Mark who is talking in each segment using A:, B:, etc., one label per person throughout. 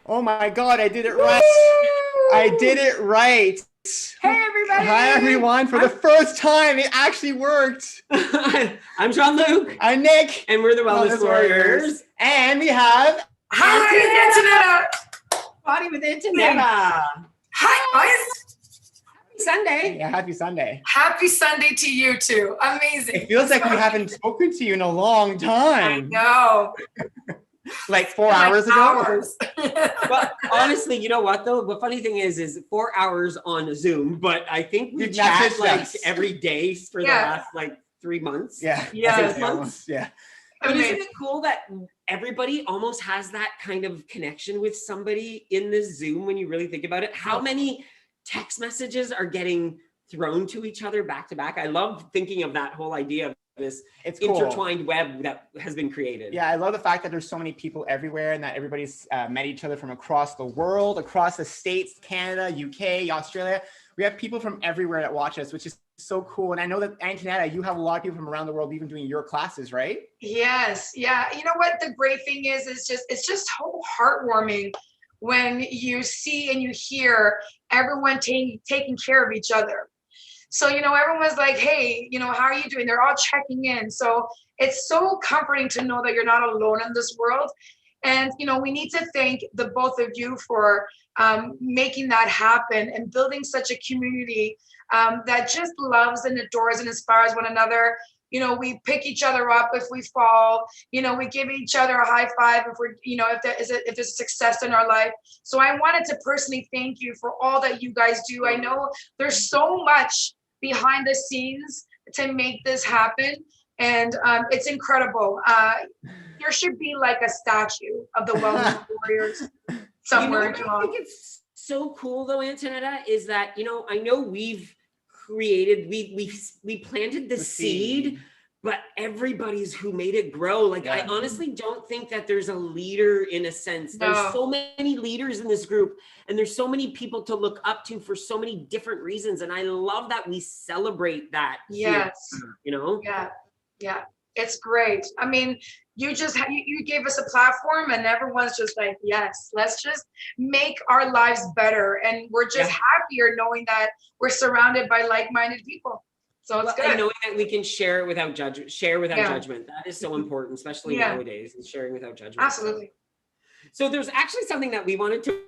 A: Oh my God, I did it right. I did it right.
B: Hey, everybody.
A: Hi, everyone. For the first time, it actually worked.
B: I'm Jean-Luc.
A: I'm Nick.
B: And we're the Wellness Warriors.
A: And we have...
C: Hi, Antonietta.
B: Body with Antonietta.
C: Hi, guys.
B: Happy Sunday.
A: Yeah, happy Sunday.
C: Happy Sunday to you too. Amazing.
A: It feels like we haven't spoken to you in a long time.
C: I know.
A: Like 4 hours ago?
B: But honestly, you know what though? The funny thing is 4 hours on Zoom, but I think we chat like every day for the last like 3 months.
A: Yeah.
B: 6 months.
A: Yeah.
B: But isn't it cool that everybody almost has that kind of connection with somebody in this Zoom when you really think about it? How many text messages are getting thrown to each other back to back? I love thinking of that whole idea of this intertwined web that has been created.
A: Yeah, I love the fact that there's so many people everywhere and that everybody's met each other from across the world, across the States, Canada, UK, Australia. We have people from everywhere that watch us, which is so cool. And I know that, Antonietta, you have a lot of people from around the world even doing your classes, right?
C: Yes. Yeah. You know what the great thing is it's just so heartwarming when you see and you hear everyone taking care of each other. So, you know, everyone's like, hey, you know, how are you doing? They're all checking in. So it's so comforting to know that you're not alone in this world. And, you know, we need to thank the both of you for making that happen and building such a community that just loves and adores and inspires one another. You know, we pick each other up if we fall, you know, we give each other a high five if we're, you know, if there's success in our life. So I wanted to personally thank you for all that you guys do. I know there's so much behind the scenes to make this happen. And it's incredible. There should be like a statue of the Wellness Warriors somewhere.
B: You know, I think it's so cool though, Antonietta, is that, you know, I know we've created, we planted the seed, but everybody's who made it grow. Like, I honestly don't think that there's a leader in a sense. There's so many leaders in this group and there's so many people to look up to for so many different reasons. And I love that we celebrate that.
C: Yes.
B: Here, you know?
C: Yeah. Yeah. It's great. I mean, you gave us a platform and everyone's just like, yes, let's just make our lives better. And we're just happier knowing that we're surrounded by like-minded people. So it's good.
B: And knowing that we can share it without judgment, judgment. That is so important, especially nowadays, is sharing without judgment.
C: Absolutely.
B: So there's actually something that we wanted to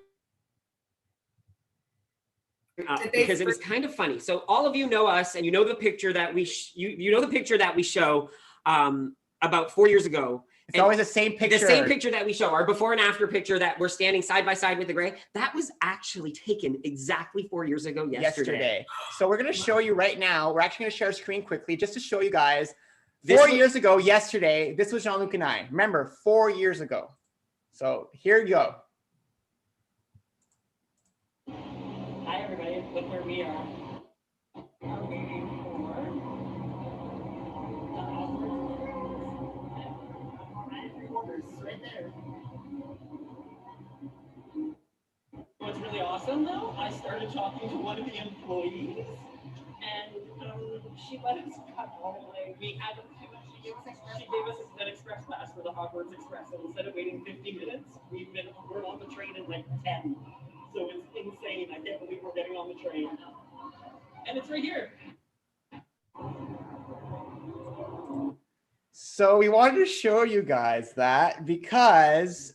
B: because it was kind of funny. So all of you know us and you know the picture that you know the picture that we show about 4 years ago.
A: It's always the same picture.
B: The same picture that we show, our before and after picture that we're standing side by side with the gray, that was actually taken exactly 4 years ago yesterday.
A: So we're going to show you right now. We're actually going to share a screen quickly just to show you guys. 4 years ago yesterday, this was Jean-Luc and I. Remember, 4 years ago. So here you go.
B: Hi, everybody. Look where we are. I'm waiting for right there. What's really awesome though, I started talking to one of the employees and she let us cut all the way. She gave us an express pass for the Hogwarts Express, and instead of waiting 50 minutes, we're on the train in like 10. So it's insane. I can't believe we're getting on the train. And it's right here.
A: So we wanted to show you guys that because,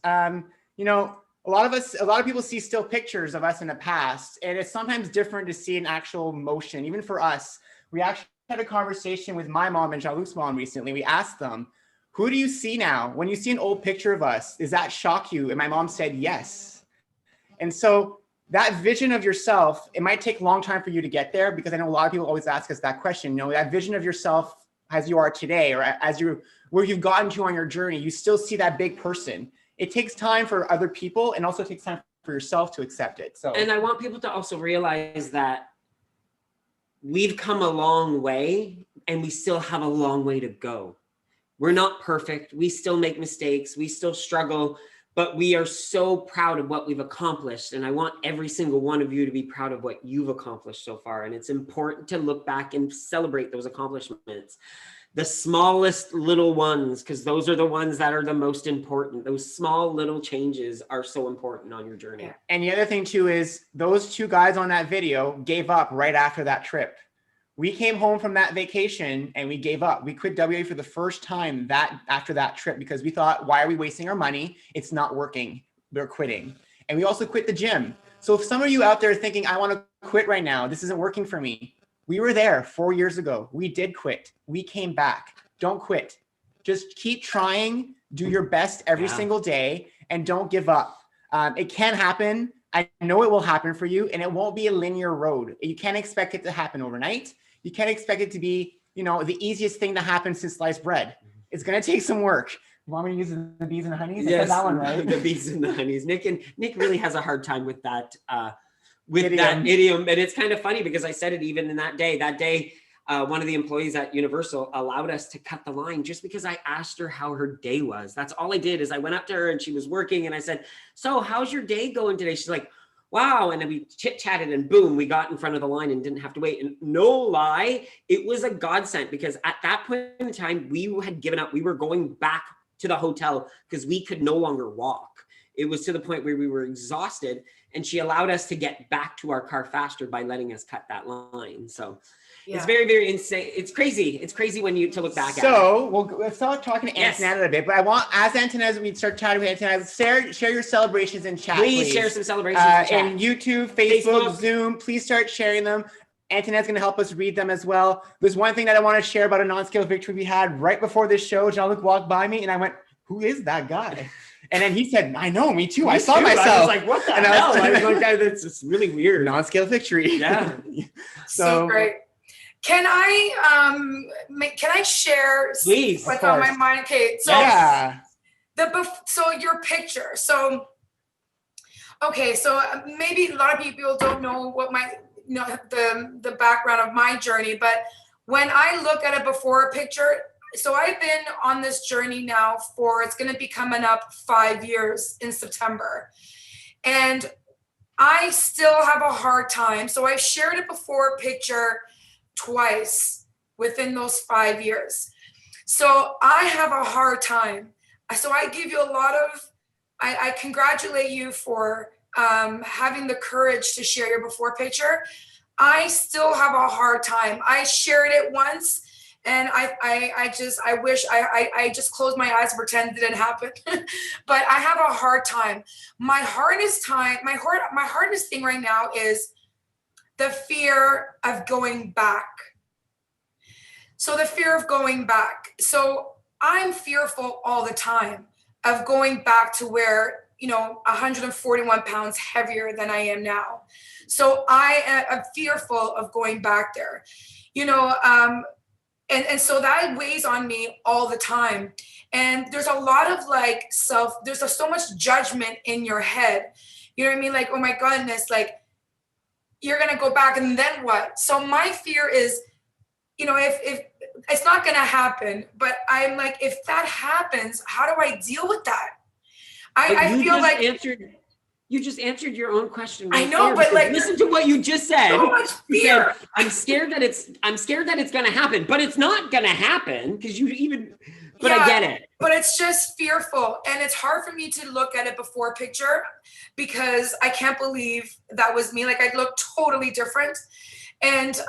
A: you know, a lot of people see still pictures of us in the past, and it's sometimes different to see an actual motion. Even for us, we actually had a conversation with my mom and Jean-Luc's mom recently. We asked them, Who do you see now? When you see an old picture of us, does that shock you? And my mom said, yes. And so that vision of yourself, it might take a long time for you to get there, because I know a lot of people always ask us that question. That vision of yourself as you are today, or where you've gotten to on your journey, you still see that big person. It takes time for other people, and also takes time for yourself to accept it. So,
B: and I want people to also realize that we've come a long way, and we still have a long way to go. We're not perfect. We still make mistakes. We still struggle, but we are so proud of what we've accomplished. And I want every single one of you to be proud of what you've accomplished so far. And it's important to look back and celebrate those accomplishments. The smallest little ones, because those are the ones that are the most important. Those small little changes are so important on your journey.
A: And the other thing too is those two guys on that video gave up right after that trip. We came home from that vacation and we gave up. We quit WA for the first time after that trip, because we thought, why are we wasting our money? It's not working. We're quitting. And we also quit the gym. So if some of you out there thinking, I want to quit right now, this isn't working for me. We were there 4 years ago. We did quit. We came back. Don't quit. Just keep trying. Do your best every single day, and don't give up. It can happen. I know it will happen for you, and it won't be a linear road. You can't expect it to happen overnight. You can't expect it to be, the easiest thing to happen since sliced bread. It's going to take some work. You want me to use the bees and the honeys?
B: Yes,
A: that one, right?
B: The bees and the honeys. Nick really has a hard time with that idiom. And it's kind of funny, because I said it even in that day. That day, one of the employees at Universal allowed us to cut the line just because I asked her how her day was. That's all I did, is I went up to her and she was working, and I said, so how's your day going today? She's like, wow. And then we chit chatted, and boom, we got in front of the line and didn't have to wait. And no lie, it was a godsend, because at that point in time, we had given up. We were going back to the hotel because we could no longer walk. It was to the point where we were exhausted, and she allowed us to get back to our car faster by letting us cut that line. So it's very, very insane. It's crazy. It's crazy when you to look back at it.
A: So let's start talking to Antonietta a bit, but I want, as Antonietta, we start chatting with Antonietta, share your celebrations in chat, please.
B: Share some celebrations in chat.
A: And YouTube, Facebook, Zoom, please start sharing them. Antonetta's going to help us read them as well. There's one thing that I want to share about a non-scale victory we had right before this show. Jean-Luc walked by me and I went, who is that guy? And then he said, I know, me too. I saw myself.
B: I was like, what the hell? I was like, that's just really weird.
A: Non-scale victory.
B: Yeah.
C: So great. Can I share
B: Please,
C: what's on my mind? Okay, so so your picture. So maybe a lot of people don't know what the background of my journey, but when I look at a before picture, so I've been on this journey now it's going to be coming up 5 years in September, and I still have a hard time. So I've shared a before picture twice within those 5 years. So I have a hard time. So I give you I congratulate you for having the courage to share your before picture. I still have a hard time. I shared it once, and I wish I just closed my eyes and pretend it didn't happen. But I have a hard time. My hardest thing right now is the fear of going back. So the fear of going back. So I'm fearful all the time of going back to where, 141 pounds heavier than I am now. So I am fearful of going back there, and so that weighs on me all the time. And there's a lot of there's so much judgment in your head. You know what I mean? Like, oh my goodness, like, you're going to go back and then what? So my fear is, if it's not going to happen, but I'm like, if that happens, how do I deal with that? I feel like
B: you just answered your own question.
C: Right, I know, but
B: listen to what you just said.
C: So much fear.
B: Said, I'm scared that it's going to happen, but it's not going to happen because I get it.
C: But it's just fearful. And it's hard for me to look at it before picture because I can't believe that was me. Like, I look totally different. And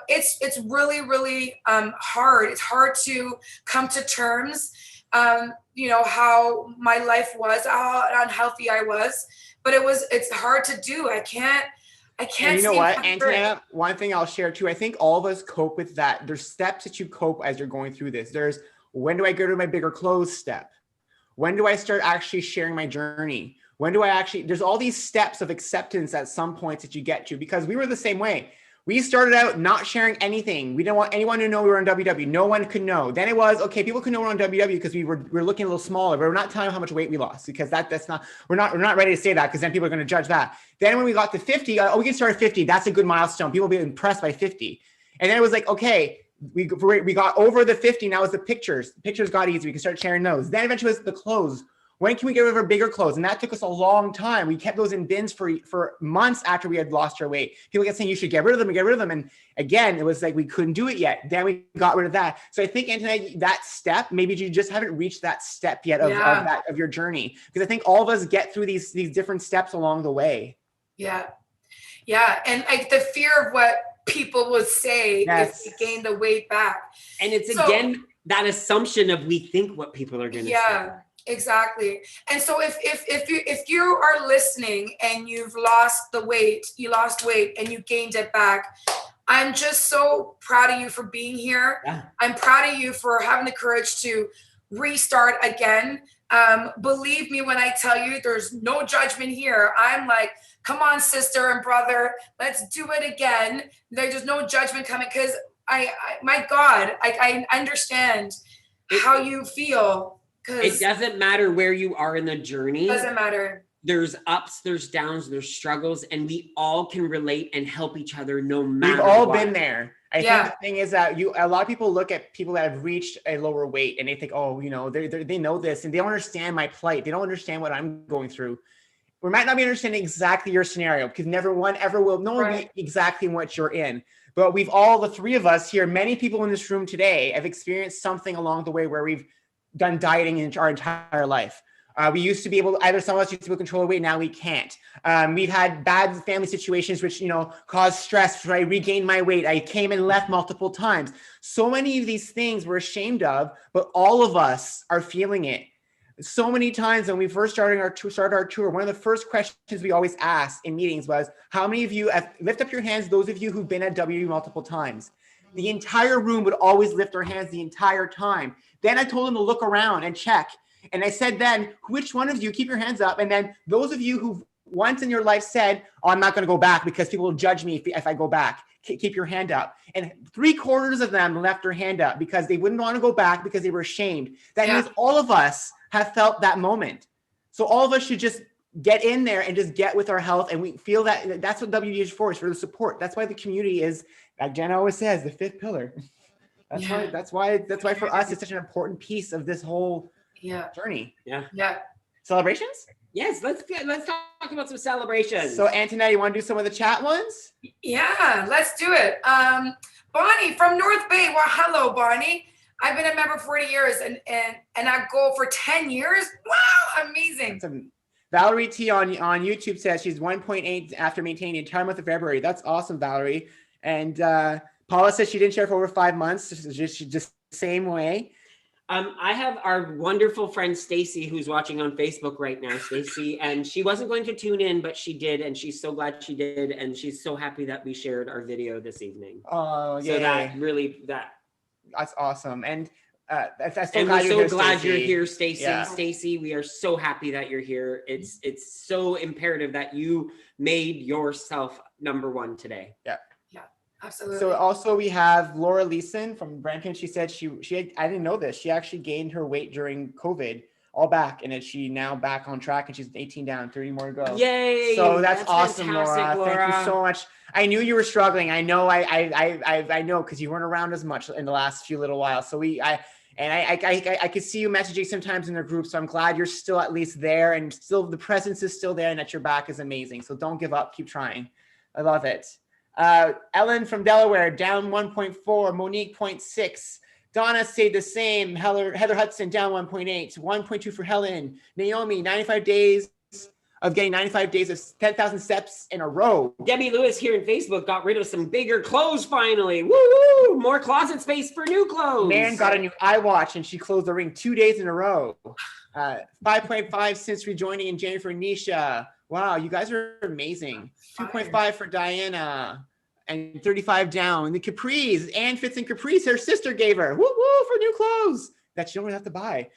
C: it's really, really hard. It's hard to come to terms, how my life was, how unhealthy I was. But it's hard to do. I can't.
A: And you know what, Antonietta, one thing I'll share too, I think all of us cope with that. There's steps that you cope as you're going through this. There's When do I go to my bigger clothes step? When do I start actually sharing my journey? When do I actually, there's all these steps of acceptance at some points that you get to, because we were the same way. We started out not sharing anything. We didn't want anyone to know we were on WW. No one could know. Then it was, okay, people could know we're on WW because we were looking a little smaller, but we're not telling them how much weight we lost, because that's not, we're not ready to say that, because then people are going to judge that. Then when we got to 50, we can start at 50. That's a good milestone. People will be impressed by 50. And then it was like, okay, we got over the 50. Now it's the pictures. Pictures got easy. We can start sharing those. Then eventually it's the clothes. When can we get rid of our bigger clothes? And that took us a long time. We kept those in bins for months after we had lost our weight. People kept saying, you should get rid of them and get rid of them. And again, it was like, we couldn't do it yet. Then we got rid of that. So I think, Antonietta, that step, maybe you just haven't reached that step yet of your journey. Because I think all of us get through these different steps along the way.
C: Yeah. Yeah. And like the fear of what people will say if we gain the weight back.
B: And it's again, that assumption of we think what people are going to say.
C: Exactly. And so if you are listening and you've lost weight and you gained it back, I'm just so proud of you for being here. Yeah. I'm proud of you for having the courage to restart again. Believe me when I tell you, there's no judgment here. I'm like, come on, sister and brother, let's do it again. There's no judgment coming, because my God, I understand how you feel.
B: It doesn't matter where you are in the journey.
C: It doesn't matter.
B: There's ups, there's downs, there's struggles, and we all can relate and help each other no matter
A: We've all
B: what.
A: been there. I think the thing is that a lot of people look at people that have reached a lower weight and they think, oh, you know, they know this, and they don't understand my plight. They don't understand what I'm going through. We might not be understanding exactly your scenario, because never one ever will know exactly what you're in. But we've all, the three of us here, many people in this room today have experienced something along the way where we've done dieting in our entire life. We used to be able, either some of us used to be able to control our weight, now we can't. We've had bad family situations which, you know, caused stress. So I regained my weight. I came and left multiple times. So many of these things we're ashamed of, but all of us are feeling it. So many times when we first started our tour, one of the first questions we always asked in meetings was, how many of you lift up your hands, those of you who've been at W multiple times? The entire room would always lift their hands the entire time. Then I told them to look around and check. And I said, then which one of you, keep your hands up. And then those of you who once in your life said, oh, I'm not going to go back because people will judge me if I go back, keep your hand up. And 3/4 of them left their hand up because they wouldn't want to go back because they were ashamed. That means all of us have felt that moment. So all of us should just get in there and just get with our health. And we feel that that's what WD is for, is for the support. That's why the community is, like Jenna always says, the fifth pillar. That's why for us, it's such an important piece of this whole journey.
C: Yeah.
B: Celebrations? Yes, let's talk about some celebrations.
A: So Antonietta, you want to do some of the chat ones?
C: Yeah, let's do it. Bonnie from North Bay. Well, hello, Bonnie. I've been a member 40 years and I go for 10 years. Wow, amazing.
A: Valerie T on YouTube says she's 1.8 after maintaining the entire month of February. That's awesome, Valerie. And Paula says she didn't share for over 5 months. Just same way.
B: I have our wonderful friend Stacy, who's watching on Facebook right now, Stacy, and she wasn't going to tune in, but she did, and she's so glad she did, and she's so happy that we shared our video this evening.
A: Oh, yeah.
B: So
A: that's awesome. And
B: we're so glad you're here, Stacy. Yeah. Stacy, we are so happy that you're here. It's so imperative that you made yourself number one today.
A: Yeah.
C: Absolutely.
A: So also we have Laura Leeson from Brampton. She said she I didn't know this. She actually gained her weight during COVID, all back, and she now back on track, and she's 18 down, 30 more to go.
B: Yay!
A: So that's awesome, Laura. Thank you so much. I knew you were struggling. I know. I know, because you weren't around as much in the last few little whiles. So I could see you messaging sometimes in their group. So I'm glad you're still at least there, and still the presence is still there, and that your back is amazing. So don't give up. Keep trying. I love it. Ellen from Delaware, down 1.4, Monique 0.6. Donna stayed the same. Heather Hudson down 1.8, 1.2 for Helen. Naomi, 95 days of getting 95 days of 10,000 steps in a row.
B: Debbie Lewis here in Facebook got rid of some bigger clothes finally. Woo! More closet space for new clothes.
A: Nan got a new iWatch and she closed the ring 2 days in a row. 5.5 since rejoining in January for Nisha. Wow, you guys are amazing. 2.5 for Diana and 35 down. And the capris, Ann fits in capris, her sister gave her. Woo woo for new clothes. that you don't really have to buy.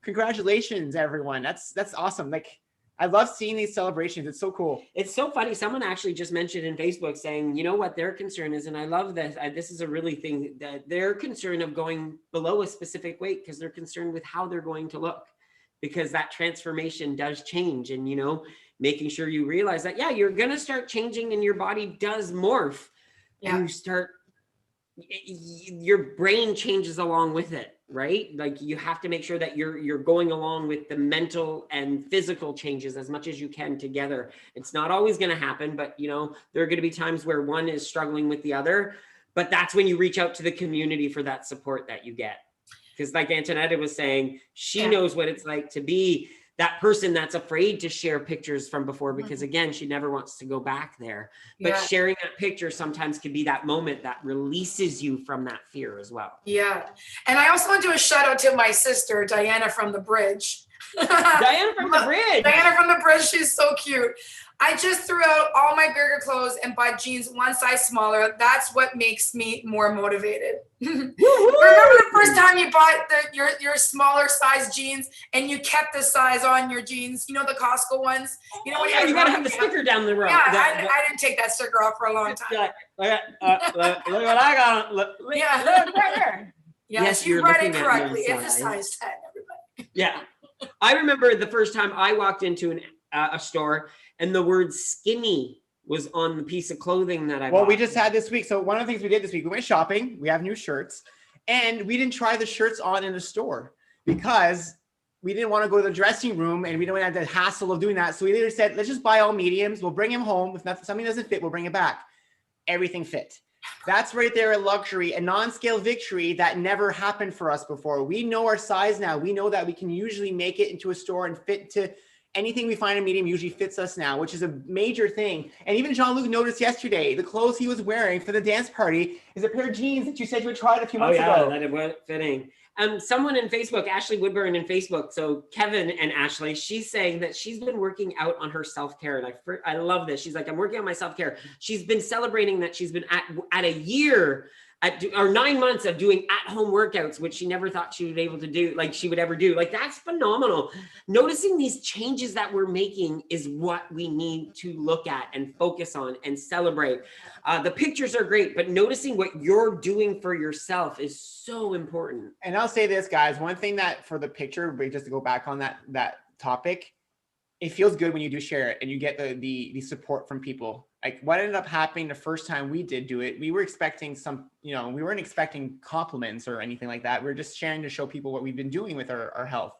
A: Congratulations, everyone. That's awesome. Like, I love seeing these celebrations. It's so cool.
B: It's so funny. Someone actually just mentioned in Facebook saying, you know what their concern is, and I love this. This is a really thing that they're concerned of going below a specific weight because they're concerned with how they're going to look, because that transformation does change. And, you know, making sure you realize that, yeah, you're going to start changing and your body does morph. Yeah. And you start, your brain changes along with it. Right? Like you have to make sure that you're going along with the mental and physical changes as much as you can together. It's not always going to happen, but you know, there are going to be times where one is struggling with the other, but that's when you reach out to the community for that support that you get. Because like Antonietta was saying, she knows what it's like to be that person that's afraid to share pictures from before, because again, she never wants to go back there. But sharing that picture sometimes can be that moment that releases you from that fear as well.
C: Yeah. And I also want to do a shout out to my sister, Diana from the Bridge.
B: Diana from the Bridge.
C: Diana from the Bridge. She's so cute. I just threw out all my bigger clothes and bought jeans one size smaller. That's what makes me more motivated. Remember the first time you bought your smaller size jeans and you kept the size on your jeans? You know, the Costco ones? You know,
B: you gotta have the sticker down the road.
C: Yeah, I didn't take that sticker off for a long time.
B: Look what I got. Look right there.
C: Yes, you read it correctly. It's a size 10, everybody.
B: Yeah. I remember the first time I walked into a store and the word skinny was on the piece of clothing that I bought.
A: Well, we just had this week. So one of the things we did this week, we went shopping. We have new shirts. And we didn't try the shirts on in the store because we didn't want to go to the dressing room and we don't have the hassle of doing that. So we literally said, let's just buy all mediums. We'll bring them home. If something doesn't fit, we'll bring it back. Everything fit. That's right there, a luxury, a non-scale victory that never happened for us before. We know our size now. We know that we can usually make it into a store and fit to anything we find in medium usually fits us now, which is a major thing. And even Jean-Luc noticed yesterday, the clothes he was wearing for the dance party is a pair of jeans that you said you had tried a few months ago.
B: That it wasn't fitting. Someone in Facebook, Ashley Woodburn in Facebook, so Kevin and Ashley, she's saying that she's been working out on her self-care. And I love this. She's like, I'm working on my self-care. She's been celebrating that she's been at a year or 9 months of doing at-home workouts, which she never thought she would be able to do, like she would ever do. Like, that's phenomenal. Noticing these changes that we're making is what we need to look at and focus on and celebrate. The pictures are great, but noticing what you're doing for yourself is so important.
A: And I'll say this, guys, one thing that for the picture, but just to go back on that topic, it feels good when you do share it and you get the support from people. Like what ended up happening the first time we did do it, we were expecting we weren't expecting compliments or anything like that. We were just sharing to show people what we've been doing with our health.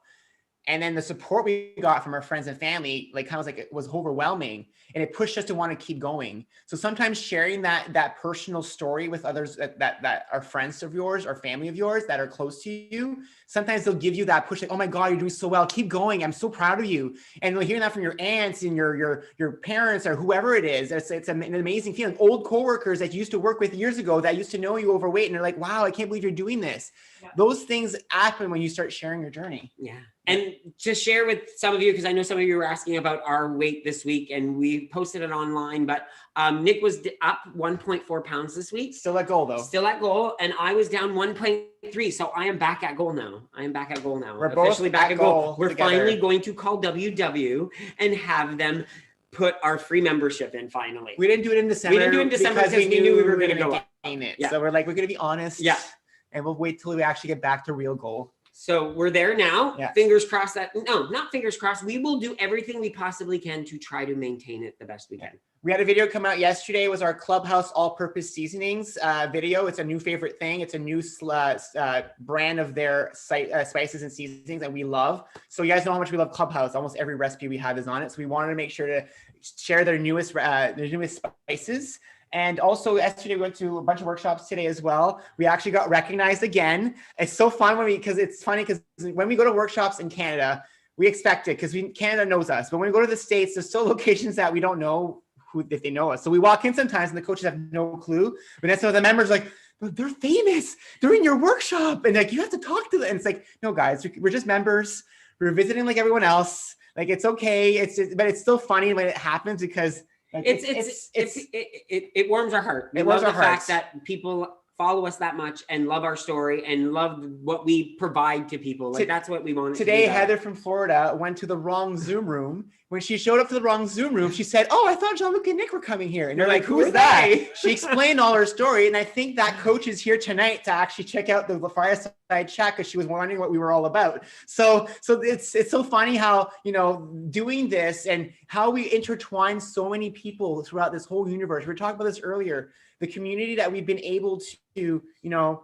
A: And then the support we got from our friends and family, like kind of like it was overwhelming and it pushed us to want to keep going. So sometimes sharing that personal story with others that are friends of yours or family of yours that are close to you, sometimes they'll give you that push, like, oh my God, you're doing so well. Keep going. I'm so proud of you. And hearing that from your aunts and your parents or whoever it is, it's an amazing feeling. Old coworkers that you used to work with years ago that used to know you overweight and they're like, wow, I can't believe you're doing this. Yeah. Those things happen when you start sharing your journey.
B: Yeah. And to share with some of you, because I know some of you were asking about our weight this week and we posted it online, but Nick was up 1.4 pounds this week.
A: Still at goal though.
B: Still at goal. And I was down 1.3. So I am back at goal now.
A: We're
B: officially back at goal. We're
A: together.
B: Finally going to call WW and have them put our free membership in finally.
A: We didn't do it in December.
B: Because we knew we were going to go up.
A: Yeah. So we're like, we're going to be honest.
B: Yeah.
A: And we'll wait till we actually get back to real goal.
B: So we're there now.
A: Yes.
B: Fingers crossed not fingers crossed. We will do everything we possibly can to try to maintain it the best we can.
A: We had a video come out yesterday. It was our Clubhouse all-purpose seasonings video. It's a new favorite thing. It's a new brand of their spices and seasonings that we love. So you guys know how much we love Clubhouse. Almost every recipe we have is on it. So we wanted to make sure to share their newest spices. And also yesterday we went to a bunch of workshops today as well. We actually got recognized again. It's so fun because when we go to workshops in Canada, we expect it because Canada knows us. But when we go to the States, there's still locations that we don't know if they know us. So we walk in sometimes and the coaches have no clue. But that's some of the members like, but they're famous. They're in your workshop. And like, you have to talk to them. And it's like, no guys, we're just members. We're visiting like everyone else. Like, it's okay. But it's still funny when it happens because like,
B: it warms our heart.
A: It warms our hearts.
B: Fact that people follow us that much and love our story and love what we provide to people. Like that's what we want.
A: Today, Heather from Florida went to the wrong Zoom room. When she showed up to the wrong Zoom room, she said, "Oh, I thought Jean-Luc and Nick were coming here." And they're like, "Who's that?" She explained all her story. And I think that coach is here tonight to actually check out the Fireside chat because she was wondering what we were all about. So it's so funny how, you know, doing this and how we intertwine so many people throughout this whole universe. We were talking about this earlier, the community that we've been able to, you know,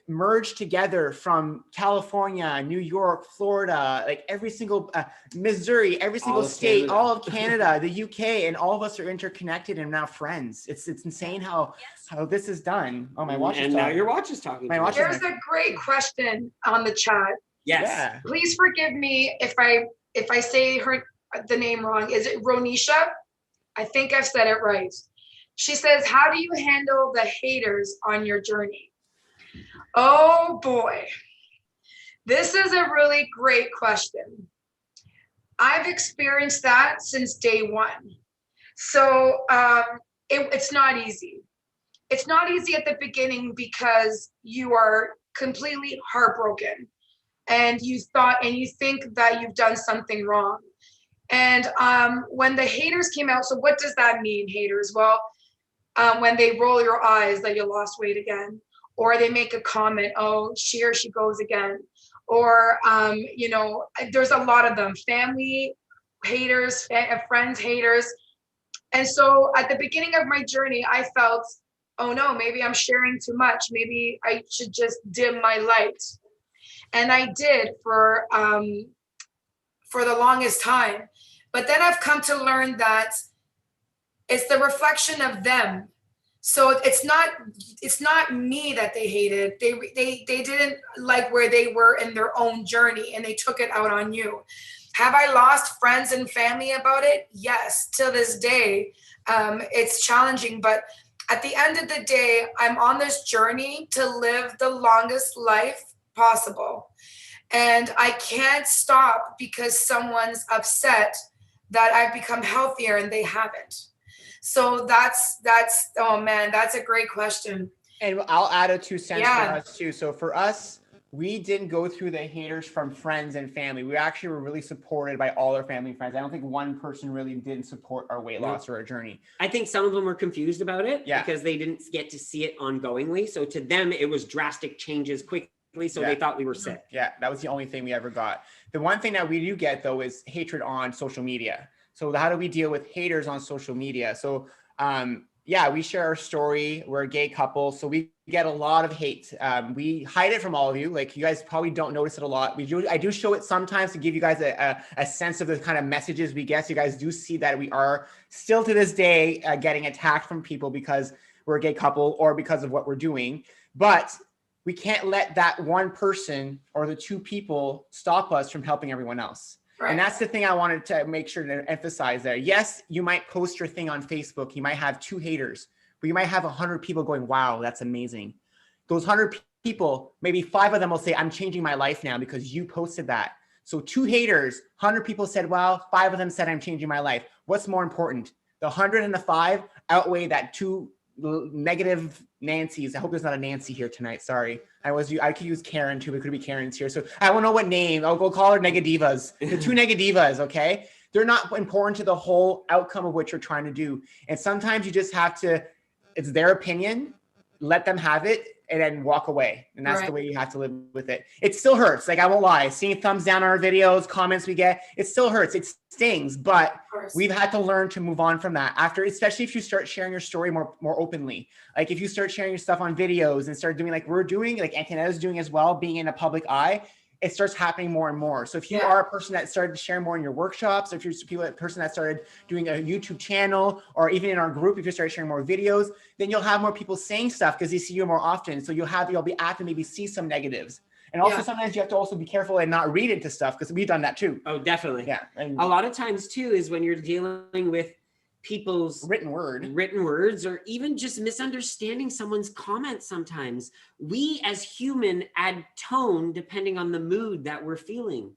A: merge together from California, New York, Florida, like every single Missouri, every single state, all of Canada, the UK, and all of us are interconnected and now friends. It's insane how this is done. Oh, my watch is talking.
B: And now your watch is talking.
C: There's a great question on the chat.
B: Yes.
A: Yeah.
C: Please forgive me if I say the name wrong. Is it Ronisha? I think I've said it right. She says, "How do you handle the haters on your journey?" Oh boy, this is a really great question. I've experienced that since day one. So it's not easy. It's not easy at the beginning because you are completely heartbroken and you think that you've done something wrong. And when the haters came out, so what does that mean, haters? Well, when they roll your eyes that you lost weight again, or they make a comment, "Oh, here she goes again," or you know, there's a lot of them, family haters, friends haters. And so at the beginning of my journey, I felt, oh no, maybe I'm sharing too much, maybe I should just dim my light. And I did for the longest time. But then I've come to learn that it's the reflection of them. So it's not me that they hated. They didn't like where they were in their own journey and they took it out on you. Have I lost friends and family about it? Yes, till this day. It's challenging, but at the end of the day, I'm on this journey to live the longest life possible. And I can't stop because someone's upset that I've become healthier and they haven't. So that's oh man, that's a great question.
A: And I'll add a 2 cents for us too. So for us, we didn't go through the haters from friends and family. We actually were really supported by all our family and friends. I don't think one person really didn't support our weight loss or our journey.
B: I think some of them were confused about it because they didn't get to see it ongoingly. So to them, it was drastic changes quickly. So they thought we were sick. Yeah,
A: that was the only thing we ever got. The one thing that we do get though is hatred on social media. So how do we deal with haters on social media? So we share our story. We're a gay couple, so we get a lot of hate. We hide it from all of you. Like you guys probably don't notice it a lot. I do show it sometimes to give you guys a sense of the kind of messages we get. So you guys do see that we are still to this day getting attacked from people because we're a gay couple or because of what we're doing. But we can't let that one person or the 2 people stop us from helping everyone else. Right. And that's the thing I wanted to make sure to emphasize there. Yes, you might post your thing on Facebook. You might have 2 haters, but you might have 100 people going, "Wow, that's amazing." Those 100 people, maybe 5 of them will say, "I'm changing my life now because you posted that." So 2 haters, 100 people said, "Wow," 5 of them said, "I'm changing my life." What's more important? The 100 and the 5 outweigh that 2 negative Nancy's. I hope there's not a Nancy here tonight. Sorry. I could use Karen too. It could be Karen's here. So I don't know what name. I'll go call her Negadivas. The 2 Negadivas, okay? They're not important to the whole outcome of what you're trying to do. And sometimes you just have to, it's their opinion, let them have it, and then walk away. And that's the way you have to live with it. It still hurts. Like, I won't lie. Seeing thumbs down on our videos, comments we get, it still hurts. It stings, but we've had to learn to move on from that after, especially if you start sharing your story more openly. Like if you start sharing your stuff on videos and start doing like we're doing, like Antonietta's doing as well, being in a public eye, it starts happening more and more. So if you are a person that started to share more in your workshops, or if you're a person that started doing a YouTube channel, or even in our group, if you start sharing more videos, then you'll have more people saying stuff because they see you more often. So you'll be apt to maybe see some negatives. And also sometimes you have to also be careful and not read into stuff because we've done that too.
B: Oh, definitely.
A: Yeah. And
B: a lot of times too is when you're dealing with people's
A: written
B: words, or even just misunderstanding someone's comments. Sometimes we as human add tone depending on the mood that we're feeling,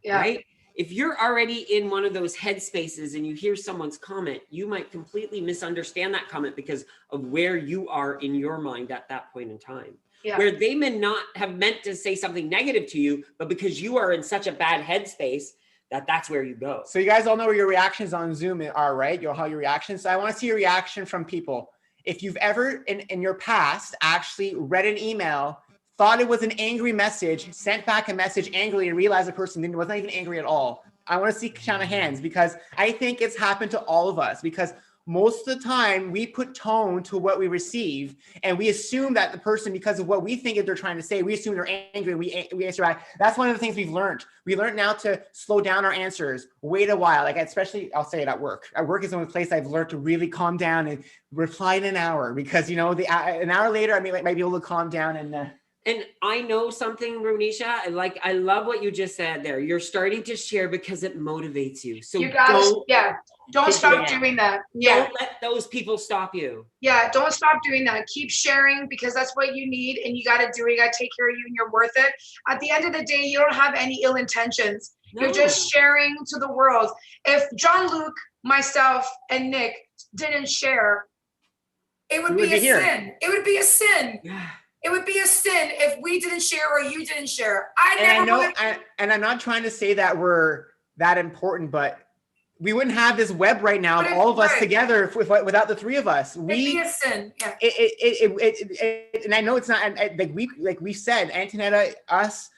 B: right? if you're already in one of those headspaces and you hear someone's comment, you might completely misunderstand that comment because of where you are in your mind at that point in time.
C: Yeah.
B: Where they may not have meant to say something negative to you, but because you are in such a bad headspace, that's where you go.
A: So you guys all know where your reactions on Zoom are, right? You'll have your reactions. So I want to see your reaction from people. If you've ever in your past actually read an email, thought it was an angry message, sent back a message angrily and realized the person wasn't even angry at all. I want to see kind of hands because I think it's happened to all of us because most of the time we put tone to what we receive and we assume that the person, because of what we think they're trying to say, we assume they're angry and we answer back. That's one of the things we've learned. We learned now to slow down our answers, wait a while. Like especially, I'll say it at work. At work is the only place I've learned to really calm down and reply in an hour because, you know, an hour later, I might be able to calm down
B: and I know something, Ronisha, I love what you just said there. You're starting to share because it motivates you. So
C: you guys, don't stop doing that. Yeah.
B: Don't let those people stop you.
C: Yeah, don't stop doing that. Keep sharing because that's what you need and you got to do it. You got to take care of you and you're worth it. At the end of the day, you don't have any ill intentions. No. You're just sharing to the world. If Jean-Luc, myself, and Nick didn't share, it would be a sin. It would be a sin.
B: Yeah.
C: It would be a sin if we didn't share or you didn't share.
A: And I'm not trying to say that we're that important, but we wouldn't have this web right now of all of us together without the three of us.
C: It'd be a sin. Yeah.
A: And I know it's not like we said, Antonietta, us,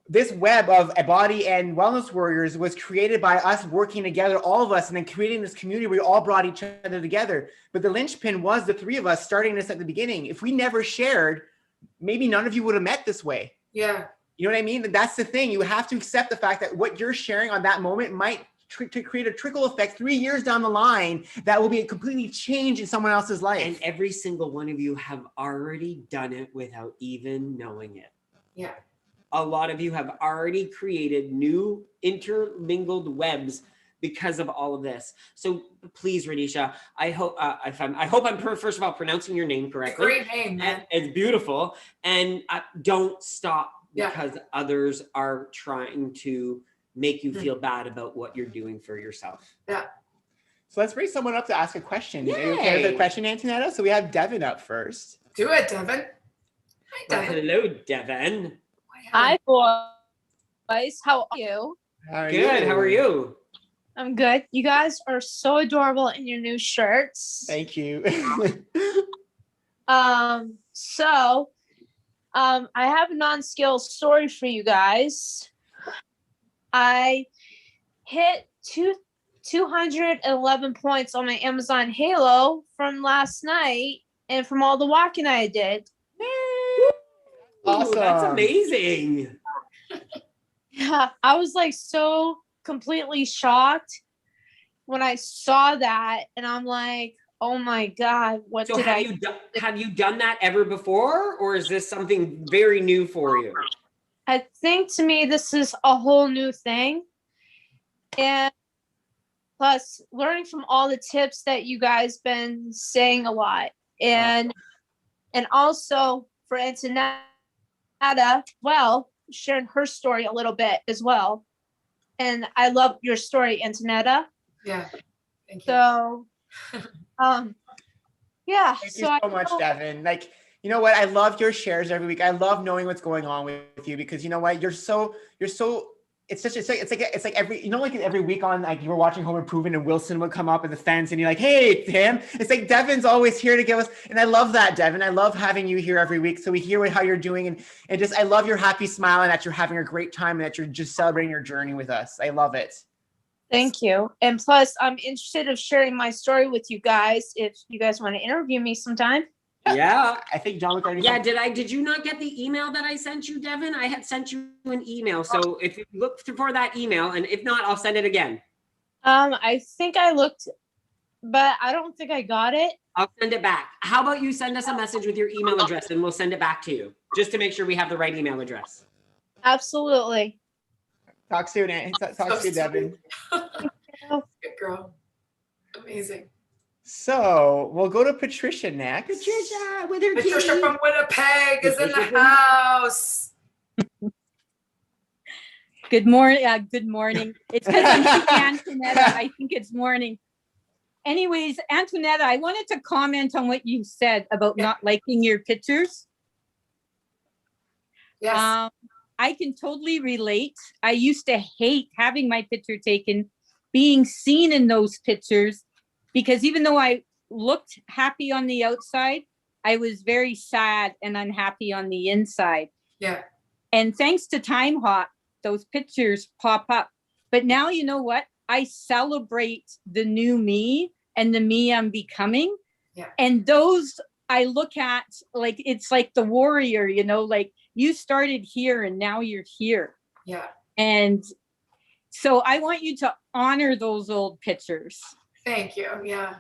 A: this web of abotti and wellness warriors was created by us working together, all of us, and then creating this community where we all brought each other together. But the linchpin was the three of us starting this at the beginning. If we never shared, maybe none of you would have met this way.
C: Yeah.
A: You know what I mean? That's the thing. You have to accept the fact that what you're sharing on that moment might to create a trickle effect 3 years down the line that will be a completely change in someone else's life.
B: And every single one of you have already done it without even knowing it.
C: Yeah.
B: A lot of you have already created new intermingled webs because of all of this. So please, Radisha, I hope I'm first of all pronouncing your name correctly.
C: Great name, man.
B: It's beautiful. And don't stop because others are trying to make you feel bad about what you're doing for yourself.
C: Yeah.
A: So let's bring someone up to ask a question.
B: Yay.
A: Are you okay with the question, Antonietta? So we have Devin up first.
C: Do it, Devin. Hi, Devin.
B: Well, hello, Devin.
D: Hi, boys. How are you?
B: Good. How are you?
D: I'm good. You guys are so adorable in your new shirts.
A: Thank you.
D: I have a non-skill story for you guys. I hit 211 points on my Amazon Halo from last night and from all the walking I did.
A: Awesome.
B: That's amazing.
D: Yeah, I was like so completely shocked when I saw that, and I'm like, oh my God, what
B: so
D: did
B: have you done that ever before, or is this something very new for you?
D: I think to me this is a whole new thing, and plus learning from all the tips that you guys been saying a lot, and also for Antonietta, well, sharing her story a little bit as well. And I love your story, Antonietta.
C: Yeah. Thank you.
D: So, yeah.
A: Thank you so much, Devin. Like, you know what? I love your shares every week. I love knowing what's going on with you because you know what? You're so. It's like every week on, like, you were watching Home Improvement and Wilson would come up in the fence and you're like, hey, Tim. It's like Devin's always here to give us. And I love that, Devin. I love having you here every week. So we hear how you're doing and just, I love your happy smile and that you're having a great time and that you're just celebrating your journey with us. I love it.
D: Thank you. And plus, I'm interested of sharing my story with you guys if you guys want to interview me sometime.
B: Yeah.
A: I think Jean-Luc already.
B: Yeah. Did you not get the email that I sent you, Devin? I had sent you an email. So if you look for that email, and if not, I'll send it again.
D: I think I looked, but I don't think I got it.
B: I'll send it back. How about you send us a message with your email address and we'll send it back to you just to make sure we have the right email address.
D: Absolutely.
A: Talk soon, Devin.
C: Good girl. Amazing.
A: So we'll go to Patricia next.
B: Patricia with her
C: Patricia
B: tea.
C: from Winnipeg is in the house.
E: Good morning. Good morning. It's because I'm thinking Antonietta. I think it's morning. Anyways, Antonietta, I wanted to comment on what you said about not liking your pictures.
C: Yes.
E: I can totally relate. I used to hate having my picture taken, being seen in those pictures, because even though I looked happy on the outside, I was very sad and unhappy on the inside.
C: Yeah.
E: And thanks to Time Hop, those pictures pop up. But now, you know what? I celebrate the new me and the me I'm becoming.
C: Yeah.
E: And those I look at like, it's like the warrior, you know, like you started here and now you're here.
C: Yeah.
E: And so I want you to honor those old pictures.
C: Thank you. Yeah.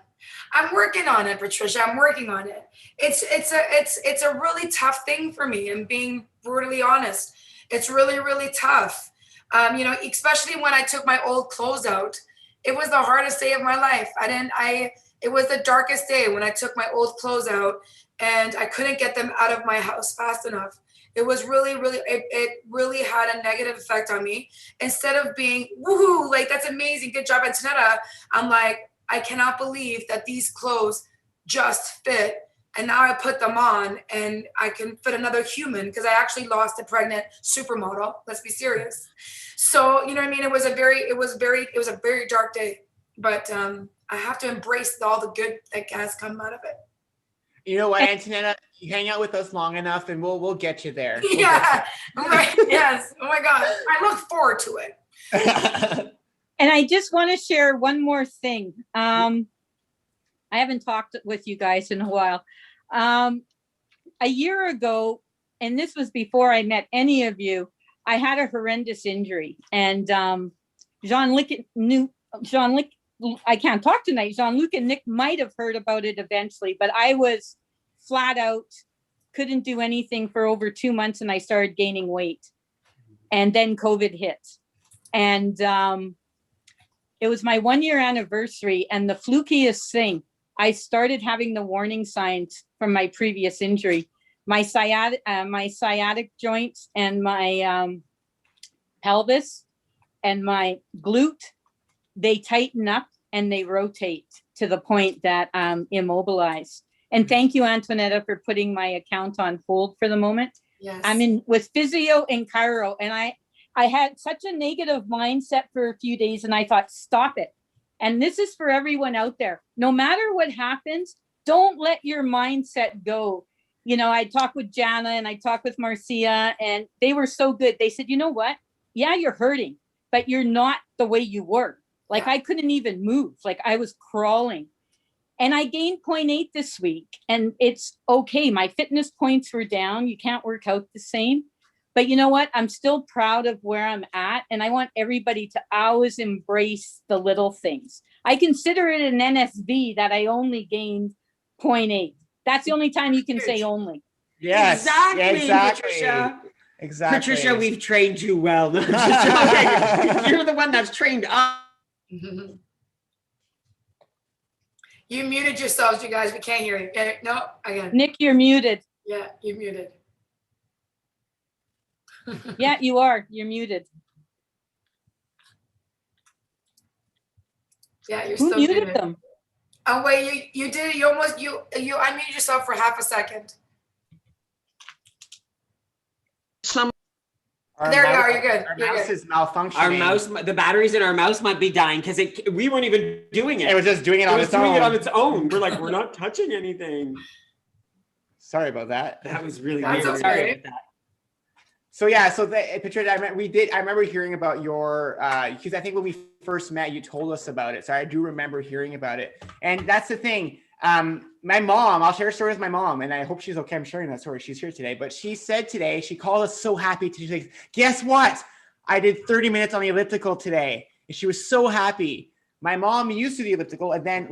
C: I'm working on it, Patricia. I'm working on it. It's a really tough thing for me, and being brutally honest, it's really, really tough. You know, especially when I took my old clothes out, it was the hardest day of my life. It was the darkest day when I took my old clothes out and I couldn't get them out of my house fast enough. It was really, it really had a negative effect on me. Instead of being, woohoo, like, that's amazing, good job, Antonietta, I'm like, I cannot believe that these clothes just fit. And now I put them on and I can fit another human, because I actually lost a pregnant supermodel. Let's be serious. So, you know what I mean? It was a very dark day, but I have to embrace all the good that has come out of it.
A: You know what, Antonietta, you hang out with us long enough and we'll get you there.
C: Yeah, right. Yes. Oh my God. I look forward to it.
E: And I just want to share one more thing. I haven't talked with you guys in a while. A year ago, and this was before I met any of you, I had a horrendous injury. And Jean-Luc, I can't talk tonight. Jean-Luc and Nick might have heard about it eventually, but I was flat out, couldn't do anything for over 2 months, and I started gaining weight. And then COVID hit. And it was my 1-year anniversary, and the flukiest thing, I started having the warning signs from my previous injury. My sciatic joint and my pelvis and my glute, they tighten up and they rotate to the point that I'm immobilized. And thank you, Antonietta, for putting my account on hold for the moment.
C: Yes.
E: I'm in with physio and chiro, and I had such a negative mindset for a few days, and I thought, stop it. And this is for everyone out there. No matter what happens, don't let your mindset go. You know, I talked with Jana and I talked with Marcia, and they were so good. They said, you know what? Yeah, you're hurting, but you're not the way you were. Like, I couldn't even move. Like, I was crawling. And I gained 0.8 this week, and it's okay. My fitness points were down. You can't work out the same. But you know what? I'm still proud of where I'm at. And I want everybody to always embrace the little things. I consider it an NSV that I only gained 0.8. That's the only time you can say only.
A: Yes,
B: exactly. Patricia.
A: Exactly.
B: Patricia, we've trained you well. You're the one that's trained us.
C: You muted yourselves, you guys. We can't hear you. No, again.
E: Nick, you're muted.
C: Yeah, you're muted.
E: Yeah, you are. You're muted.
C: Yeah, you're
E: Who
C: still
E: muted
C: muted.
E: them?
C: Oh wait, you did it. You unmuted yourself for half a second. There you are. You're good.
A: Our
C: You're
A: mouse
C: good.
A: is malfunctioning.
B: Our mouse, the batteries in our mouse might be dying because we weren't even doing it.
A: It was just doing it on its own.
B: Doing it on its own. We're like, we're not touching anything.
A: Sorry about that.
B: That was really
C: That's
B: weird.
C: okay.
B: Sorry about that.
A: So yeah, so Patricia, I remember hearing about your, because I think when we first met, you told us about it. So I do remember hearing about it. And that's the thing. My mom, I'll share a story with my mom, and I hope she's okay. I'm sharing that story. She's here today, but she said today, she called us so happy. She's like, guess what? I did 30 minutes on the elliptical today. And she was so happy. My mom used to do the elliptical, and then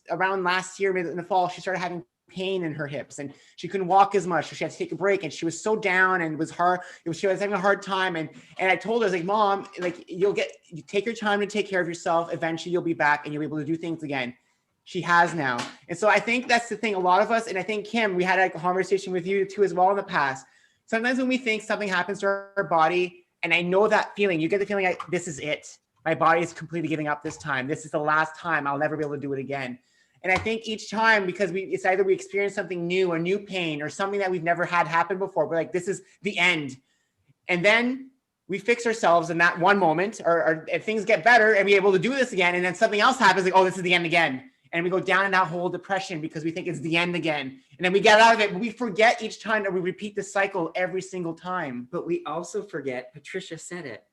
A: around last year, in the fall, she started having pain in her hips and she couldn't walk as much. So she had to take a break, and she was so down and it was hard. She was having a hard time. And I told her, I was like, Mom, like you take your time to take care of yourself. Eventually you'll be back and you'll be able to do things again. She has now. And so I think that's the thing. A lot of us, and I think Kim, we had a conversation with you too as well in the past. Sometimes when we think something happens to our body, And I know that feeling. You get the feeling like, this is it. My body is completely giving up this time. This is the last time. I'll never be able to do it again. And I think each time, because it's either we experience something new or new pain or something that we've never had happen before, we're like, this is the end. And then we fix ourselves in that one moment, or if things get better and we're able to do this again, and then something else happens, like, oh, this is the end again. And we go down in that whole depression because we think it's the end again. And then we get out of it, but we forget each time that we repeat the cycle every single time.
B: But we also forget, Patricia said it,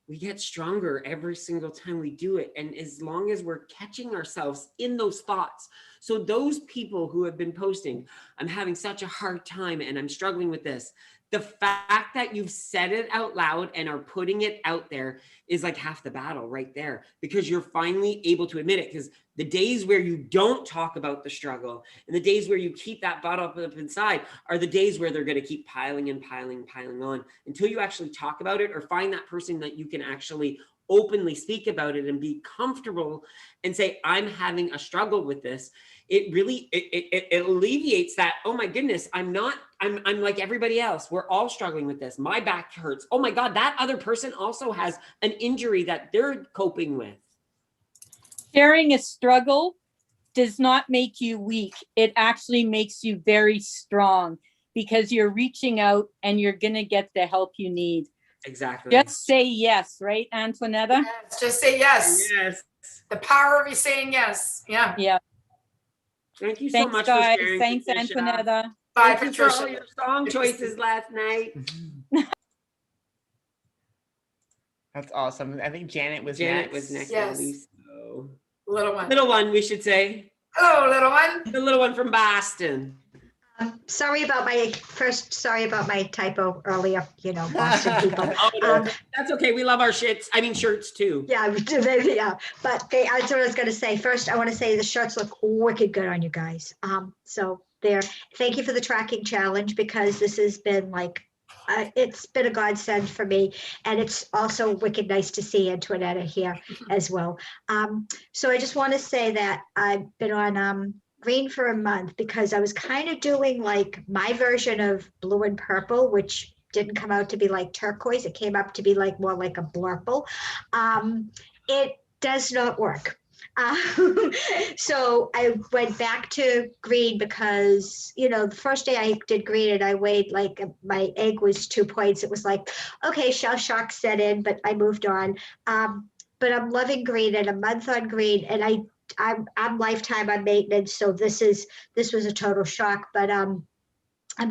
B: we get stronger every single time we do it. And as long as we're catching ourselves in those thoughts. So those people who have been posting, I'm having such a hard time and I'm struggling with this. The fact that you've said it out loud and are putting it out there is like half the battle right there, because you're finally able to admit it. Because the days where you don't talk about the struggle and the days where you keep that bottle up inside are the days where they're going to keep piling and piling on until you actually talk about it or find that person that you can actually openly speak about it and be comfortable and say, I'm having a struggle with this. It really, it alleviates that, oh my goodness, I'm like everybody else. We're all struggling with this. My back hurts. Oh my God, that other person also has an injury that they're coping with.
E: Sharing a struggle does not make you weak. It actually makes you very strong because you're reaching out and you're going to get the help you need.
B: Exactly.
E: Just say yes, right, Antonietta?
C: Yes, just say yes.
B: Yes.
C: The power of you saying yes. Yeah.
E: Yeah.
B: Thank you so
E: Thanks,
B: much
E: guys.
B: for sharing.
E: Thanks,
B: Patricia.
E: Antonetta.
C: Bye,
B: Thank you for all
C: Patricia.
B: your song choices last night.
A: That's awesome. I think Janet was
B: Janet
A: next.
B: was next.
C: Yes.
B: At least. So.
C: Little one.
B: Little one, we should say.
C: Hello, little one.
B: The little one from Boston.
F: Sorry about my typo earlier, Boston people.
B: Oh, no. That's okay. We love our shirts too.
F: Yeah, yeah. But that's what I was going to say. First, I want to say the shirts look wicked good on you guys. So there. Thank you for the tracking challenge, because this has been like, it's been a godsend for me. And it's also wicked nice to see Antonietta here as well. So I just want to say that I've been on green for a month because I was kind of doing like my version of blue and purple, which didn't come out to be like turquoise. It came up to be like more like a blurple. It does not work. So I went back to green because, the first day I did green and I weighed like my egg was 2 points. It was like, okay, shell shock set in, but I moved on. But I'm loving green and a month on green, and I'm lifetime on maintenance. So this was a total shock, but I'm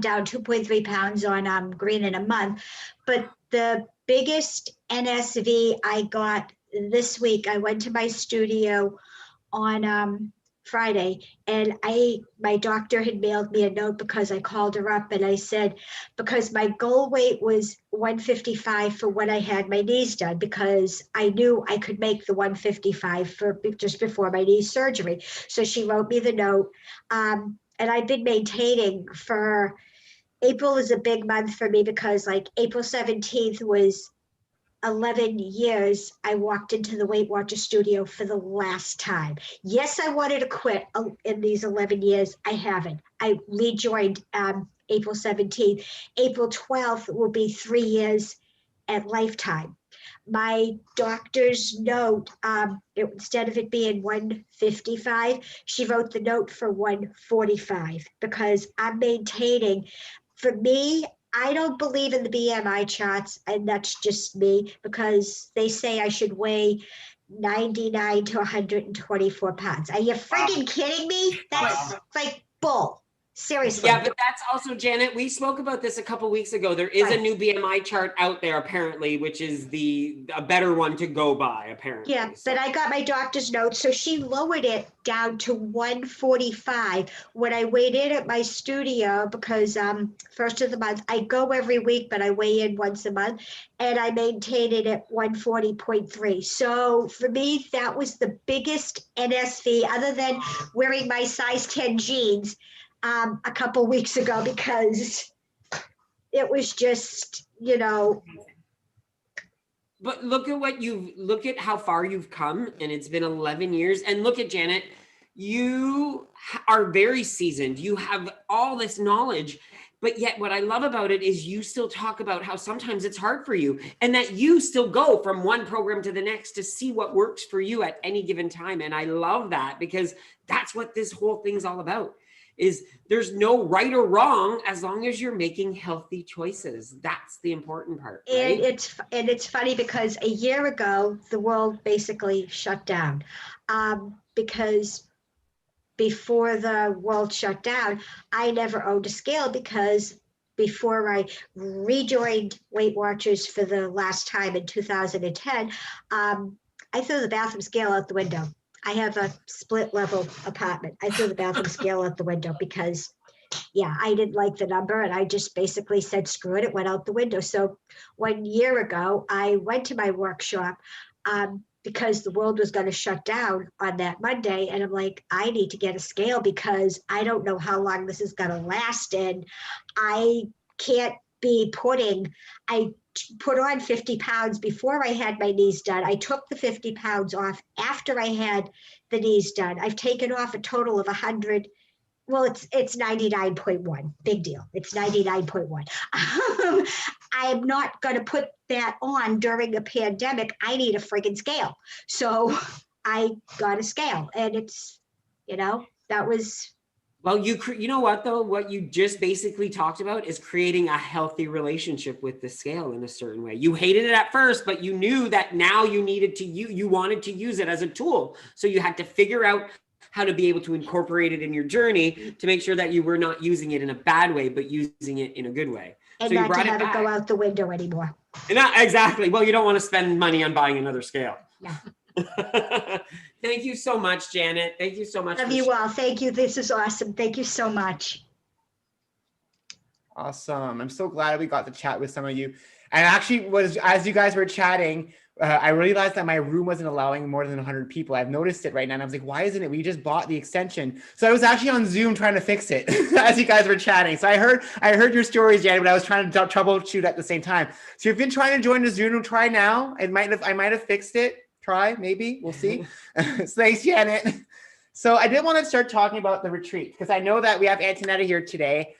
F: down 2.3 pounds on green in a month. But the biggest NSV I got this week, I went to my studio on Friday, and my doctor had mailed me a note because I called her up and I said, because my goal weight was 155 for when I had my knees done, because I knew I could make the 155 for just before my knee surgery. So she wrote me the note, and I've been maintaining for April is a big month for me because like April 17th was 11 years I walked into the Weight Watchers studio for the last time. Yes, I wanted to quit in these 11 years. I haven't. I rejoined April 17th. April 12th will be 3 years at Lifetime. My doctor's note, instead of it being 155, she wrote the note for 145 because I'm maintaining. For me, I don't believe in the BMI charts, and that's just me, because they say I should weigh 99 to 124 pounds. Are you freaking kidding me? That's like bull. Seriously.
B: Yeah, but that's also, Janet, we spoke about this a couple weeks ago. There is a new BMI chart out there, apparently, which is a better one to go by, apparently.
F: Yeah, but I got my doctor's note, so she lowered it down to 145 when I weighed in at my studio, because first of the month, I go every week, but I weigh in once a month, and I maintained it at 140.3. So for me, that was the biggest NSV, other than wearing my size 10 jeans a couple weeks ago, because it was just,
B: But look at how far you've come, and it's been 11 years. And look at Janet, you are very seasoned. You have all this knowledge, But yet what I love about it is you still talk about how sometimes it's hard for you and that you still go from one program to the next to see what works for you at any given time. And I love that because that's what this whole thing's all about. Is there's no right or wrong as long as you're making healthy choices. That's the important part, right?
F: And it's funny because a year ago the world basically shut down, because before the world shut down, I never owned a scale because before I rejoined Weight Watchers for the last time in 2010, I threw the bathroom scale out the window. I have a split level apartment. I threw the bathroom scale out the window because, yeah, I didn't like the number and I just basically said, screw it, it went out the window. So 1 year ago, I went to my workshop because the world was going to shut down on that Monday. And I'm like, I need to get a scale because I don't know how long this is going to last. And I can't be I put on 50 pounds before I had my knees done. I took the 50 pounds off after I had the knees done. I've taken off a total of 100. Well, it's 99.1. Big deal. It's 99.1. I'm not going to put that on during a pandemic. I need a friggin' scale. So I got a scale and it's, that was.
B: Well, you know what though? What you just basically talked about is creating a healthy relationship with the scale in a certain way. You hated it at first, but you knew that now you wanted to use it as a tool. So you had to figure out how to be able to incorporate it in your journey to make sure that you were not using it in a bad way, but using it in a good way.
F: And
B: so
F: not to have it go out the window anymore.
B: Exactly. Well, you don't want to spend money on buying another scale.
F: Yeah.
B: Thank you so much, Janet. Thank you so much.
F: Love you all. Thank you. This is awesome. Thank you so much.
A: Awesome. I'm so glad we got to chat with some of you. And actually as you guys were chatting, I realized that my room wasn't allowing more than 100 people. I've noticed it right now. And I was like, why isn't it? We just bought the extension. So I was actually on Zoom trying to fix it as you guys were chatting. So I heard your stories, Janet, but I was trying to troubleshoot at the same time. So if you've been trying to join the Zoom, try now. I might have fixed it. Try, maybe. We'll see. So thanks, Janet. So I did want to start talking about the retreat because I know that we have Antonietta here today.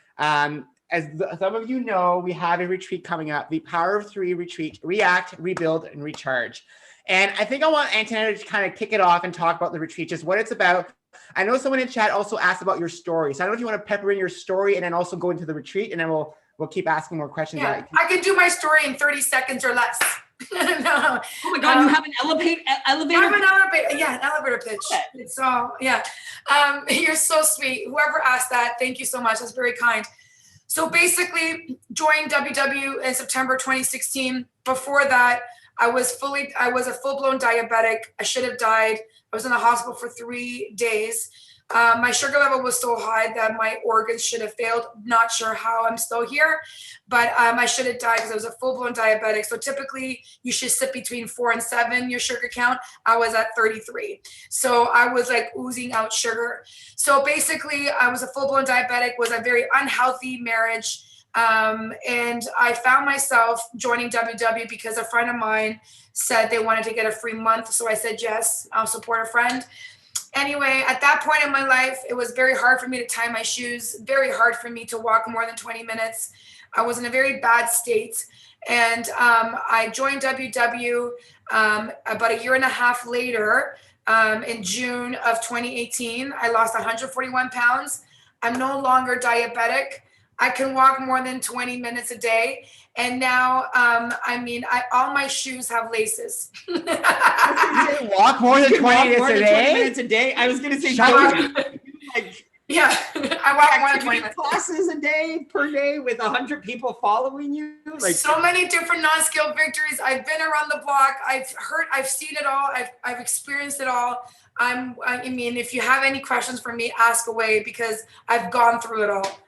A: As some of you know, we have a retreat coming up, the Power of Three retreat, React, Rebuild, and Recharge. And I think I want Antonietta to kind of kick it off and talk about the retreat, just what it's about. I know someone in chat also asked about your story. So I don't know if you want to pepper in your story and then also go into the retreat, and then we'll keep asking more questions.
C: Yeah, I could do my story in 30 seconds or less. No.
B: Oh my God, you have an elevator?
C: I have an elevator, yeah, an elevator pitch. So yeah, you're so sweet. Whoever asked that, thank you so much. That's very kind. So basically joined WW in September 2016. Before that, I was a full-blown diabetic. I should have died. I was in the hospital for 3 days. My sugar level was so high that my organs should have failed. Not sure how I'm still here, but I should have died because I was a full-blown diabetic. So typically you should sit between 4 and 7, your sugar count. I was at 33. So I was like oozing out sugar. So basically I was a full-blown diabetic, was a very unhealthy marriage. And I found myself joining WW because a friend of mine said they wanted to get a free month. So I said, yes, I'll support a friend. Anyway, at that point in my life, it was very hard for me to tie my shoes, very hard for me to walk more than 20 minutes. I was in a very bad state. And I joined WW about a year and a half later, in June of 2018. I lost 141 pounds. I'm no longer diabetic. I can walk more than 20 minutes a day. And now, all my shoes have laces.
A: Walk more than 20 minutes a day?
B: I was going to say,
C: yeah, I walk more than 20 minutes.
B: Classes a day per day with 100 people following you. Like
C: so many different non-scale victories. I've been around the block. I've seen it all. I've experienced it all. If you have any questions for me, ask away because I've gone through it all.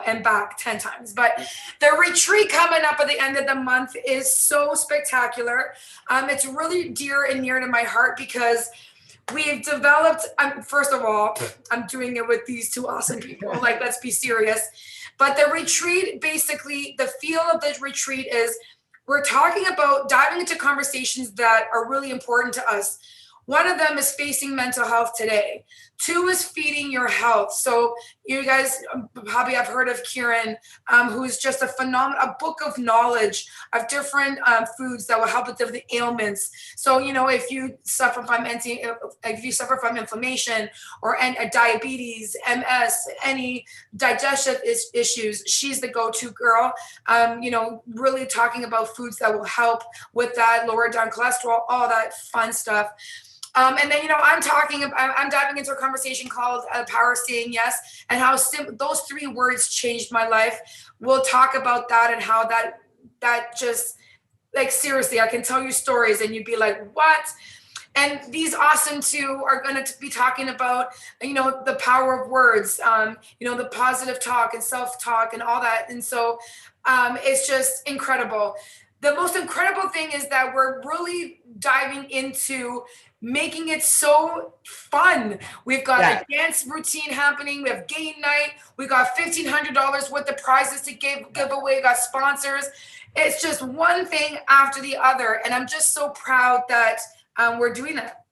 C: And back 10 times. But the retreat coming up at the end of the month is so spectacular. It's really dear and near to my heart because we've developed, first of all, I'm doing it with these two awesome people. Let's be serious. But the retreat, basically, the feel of the retreat is we're talking about diving into conversations that are really important to us. One of them is facing mental health today. 2 is feeding your health. So you guys probably have heard of Kieran, who's just a book of knowledge of different foods that will help with different ailments. So, you know, if you suffer from inflammation or diabetes, MS, any digestive issues, she's the go-to girl. You know, really talking about foods that will help with that, lower down cholesterol, all that fun stuff. And then, you know, I'm diving into a conversation called Power of Saying Yes, and how those 3 words changed my life. We'll talk about that and how that just, like, seriously, I can tell you stories and you'd be like, what? And these awesome 2 are going to be talking about, you know, the power of words, you know, the positive talk and self-talk and all that. And so it's just incredible. The most incredible thing is that we're really diving into making it so fun. We've got a dance routine happening. We have game night. We got $1,500 worth of prizes to give away. We got sponsors. It's just one thing after the other. And I'm just so proud that we're doing that.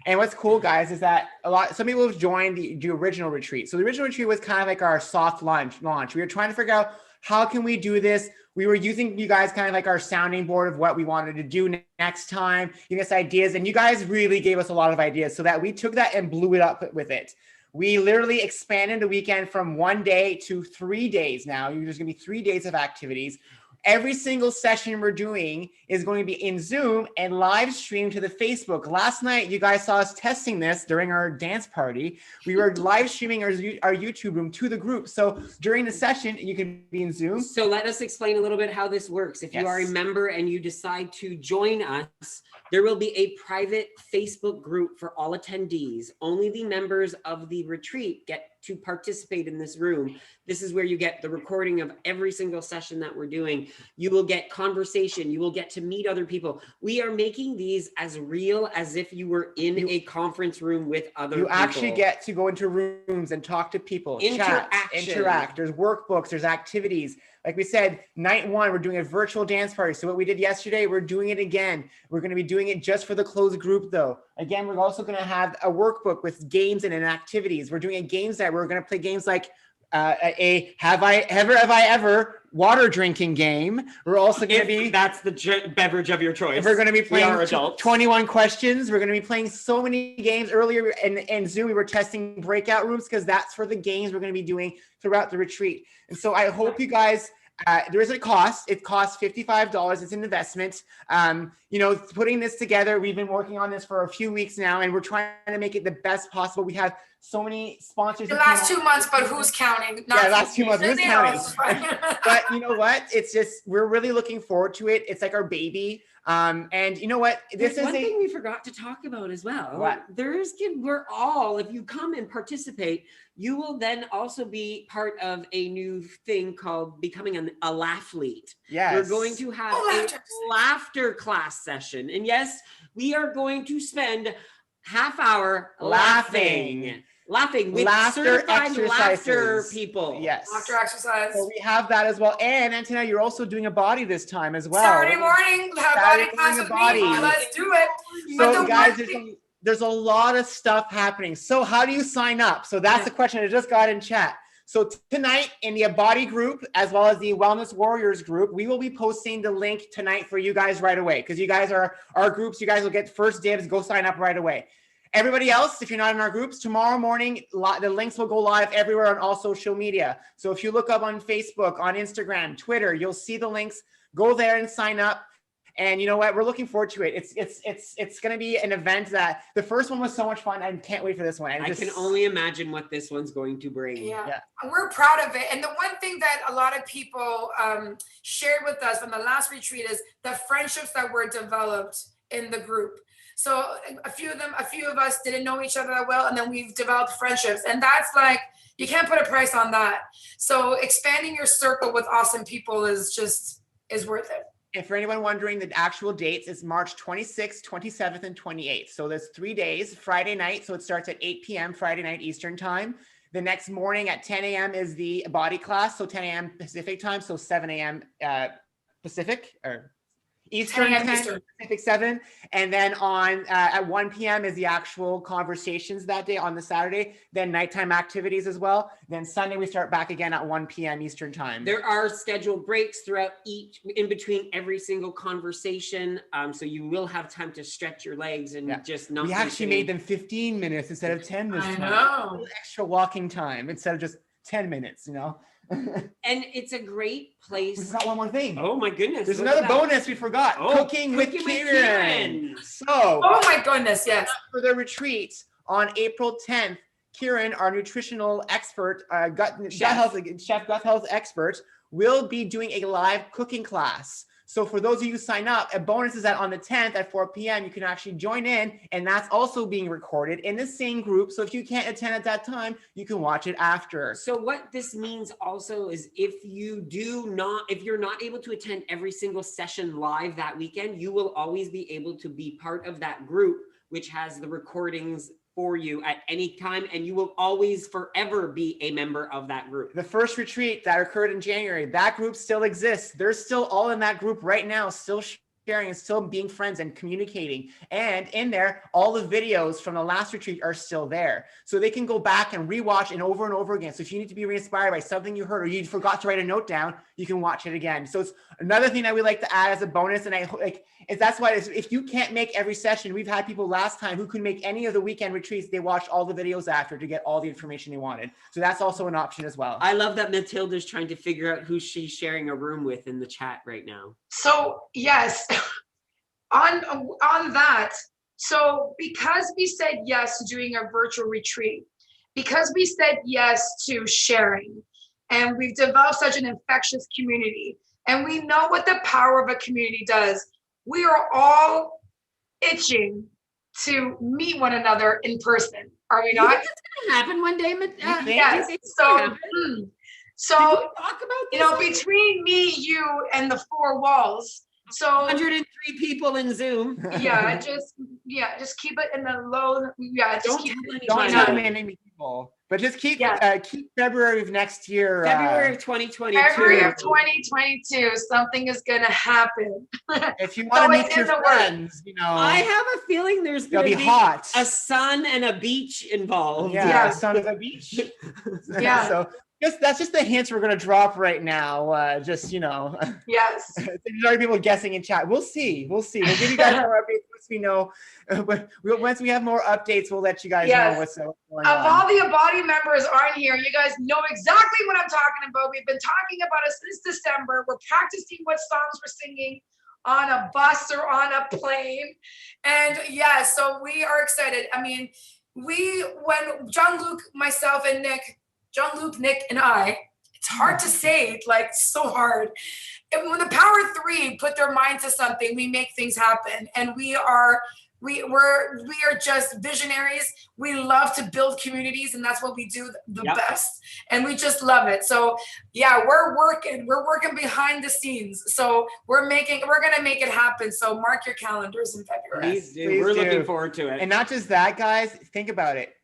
A: And what's cool, guys, is that some people have joined the original retreat. So the original retreat was kind of like our soft launch. We were trying to figure out, how can we do this? We were using you guys kind of like our sounding board of what we wanted to do next time, giving us ideas. And you guys really gave us a lot of ideas, so that we took that and blew it up with it. We literally expanded the weekend from 1 day to 3 days now. There's going to be 3 days of activities. Every single session we're doing is going to be in Zoom and live streamed to the Facebook. Last night, you guys saw us testing this during our dance party. We were live streaming our YouTube room to the group. So during the session, you can be in Zoom.
B: So let us explain a little bit how this works. If you are a member and you decide to join us, there will be a private Facebook group for all attendees. Only the members of the retreat get to participate in this room. This is where you get the recording of every single session that we're doing. You will get conversation. You will get to meet other people. We are making these as real as if you were in a conference room with other people.
A: You actually get to go into rooms and talk to people, interact. There's workbooks, there's activities. Like we said, night 1, we're doing a virtual dance party. So what we did yesterday, we're doing it again. We're going to be doing it just for the closed group, though. Again, we're also going to have a workbook with games and activities. We're doing a games night. We're going to play games like a have I ever water drinking game. We're also going to be,
B: that's the beverage of your choice.
A: We're going to be playing 21 questions. We're going to be playing so many games. Earlier in Zoom, we were testing breakout rooms, because that's for the games we're going to be doing throughout the retreat. And so I hope you guys, there is a cost. It costs $55. It's an investment. You know, putting this together, we've been working on this for a few weeks now, and we're trying to make it the best possible. We have so many sponsors.
C: The last 2 months, but who's counting?
A: Last 2 months, who's counting? But you know what? It's just, we're really looking forward to it. It's like our baby. And you know what?
B: There's one thing we forgot to talk about as well.
A: What?
B: We're all, if you come and participate, you will then also be part of a new thing called becoming a laughlete.
A: Yes.
B: We're going to have a laughter class session. And yes, we are going to spend half hour laughing with certified laughter people.
A: Yes.
C: Laughter exercise.
A: So we have that as well. And Antonietta, you're also doing a body this time as well.
C: Saturday morning, body class with me. Let's do it.
A: So guys, there's a lot of stuff happening. So how do you sign up? So that's the question I just got in chat. So tonight in the Abotti group, as well as the Wellness Warriors group, we will be posting the link tonight for you guys right away, because you guys are our groups. You guys will get first dibs. Go sign up right away. Everybody else, if you're not in our groups, tomorrow morning, the links will go live everywhere on all social media. So if you look up on Facebook, on Instagram, Twitter, you'll see the links. Go there and sign up. And you know what? We're looking forward to it. It's going to be an event that the first one was so much fun. I can't wait for this one.
B: I can only imagine what this one's going to bring.
C: Yeah. We're proud of it. And the one thing that a lot of people shared with us from the last retreat is the friendships that were developed in the group. So a few of us didn't know each other that well, and then we've developed friendships. And that's like, you can't put a price on that. So expanding your circle with awesome people is worth it.
A: And for anyone wondering, the actual dates is March 26th, 27th, and 28th. So there's 3 days, Friday night. So it starts at 8 p.m. Friday night Eastern time. The next morning at 10 a.m. is the body class. So 10 a.m. Pacific time. So 7 a.m. Pacific, or Eastern
C: 10 a.m.
A: 10,
C: Eastern.
A: Pacific 7. And then on at 1 p.m. is the actual conversations that day on the Saturday. Then nighttime activities as well. Then Sunday we start back again at 1 p.m. Eastern time.
B: There are scheduled breaks throughout in between every single conversation. So you will have time to stretch your legs and just not.
A: We actually made them 15 minutes instead of 10 this time.
C: I know.
A: Extra walking time instead of just 10 minutes, you know?
B: And it's a great place.
A: We've got one more thing.
B: Oh my goodness.
A: There's another bonus we forgot. Cooking with Kieran. So,
C: oh my goodness, yes.
A: For the retreat on April 10th, Kieran, our nutritional expert, gut health expert, will be doing a live cooking class. So for those of you who sign up, a bonus is that on the 10th at 4 p.m., you can actually join in, and that's also being recorded in the same group. So if you can't attend at that time, you can watch it after.
B: So what this means also is if you're not able to attend every single session live that weekend, you will always be able to be part of that group, which has the recordings for you at any time, and you will always forever be a member of that group.
A: The first retreat that occurred in January, that group still exists. They're still all in that group right now, still sharing and still being friends and communicating. And in there, all the videos from the last retreat are still there. So they can go back and rewatch and over again. So if you need to be re-inspired by something you heard or you forgot to write a note down, you can watch it again. So it's another thing that we like to add as a bonus. And that's why if you can't make every session, we've had people last time who couldn't make any of the weekend retreats. They watched all the videos after to get all the information they wanted. So that's also an option as well.
B: I love that Matilda's trying to figure out who she's sharing a room with in the chat right now.
C: So yes, on that. So because we said yes to doing a virtual retreat, because we said yes to sharing, and we've developed such an infectious community, and we know what the power of a community does, we are all itching to meet one another in person. Are we not?
B: It's gonna happen one day.
C: Yes. So
B: talk about this
C: between me, you, and the four walls. So
B: 103 people in Zoom.
C: just keep it in the low. Yeah, just
A: don't tell many people. But just keep February of next year.
B: February of 2022.
C: February of 2022, something is gonna happen.
A: If you want to meet your friends,
B: I have a feeling there's gonna be hot. A sun and a beach involved.
A: Yeah. A sun and a beach.
C: Yeah.
A: So that's just the hints we're gonna drop right now. Yes. There's already people guessing in chat. We'll see. We'll give you guys more updates once we know. Once we have more updates, we'll let you guys know what's going on.
C: Of all the abotti members on here, you guys know exactly what I'm talking about. We've been talking about it since December. We're practicing what songs we're singing on a bus or on a plane. And so we are excited. I mean, when Jean-Luc, myself, and Nick, Jean-Luc, Nick, and I, it's hard to say, so hard. And when the power three put their mind to something, we make things happen. And we are just visionaries. We love to build communities, and that's what we do the best. And we just love it. So we're working behind the scenes. So we're gonna make it happen. So mark your calendars in February.
B: Please do. We're looking forward to it.
A: And not just that, guys, think about it.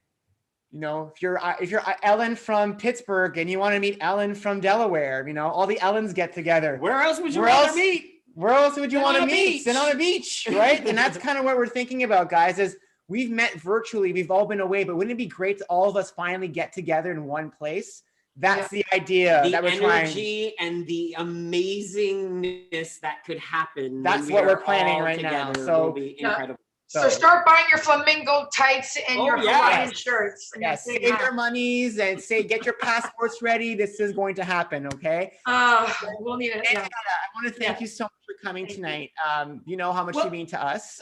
A: If you're Ellen from Pittsburgh and you want to meet Ellen from Delaware, all the Ellens get together.
B: Where else would you want to meet?
A: Where else would you want to meet? Than on a beach, right? And that's kind of what we're thinking about, guys, is we've met virtually. We've all been away, but wouldn't it be great to all of us finally get together in one place? That's the idea that we're trying. The
B: energy and the amazingness that could happen.
A: That's what we're planning right now. So
B: will be incredible.
C: So start buying your flamingo tights and your Hawaiian shirts. And
A: save your monies and get your passports ready. This is going to happen, okay?
C: We'll need it.
A: I want to thank you so much for coming tonight. You know how much you mean to us.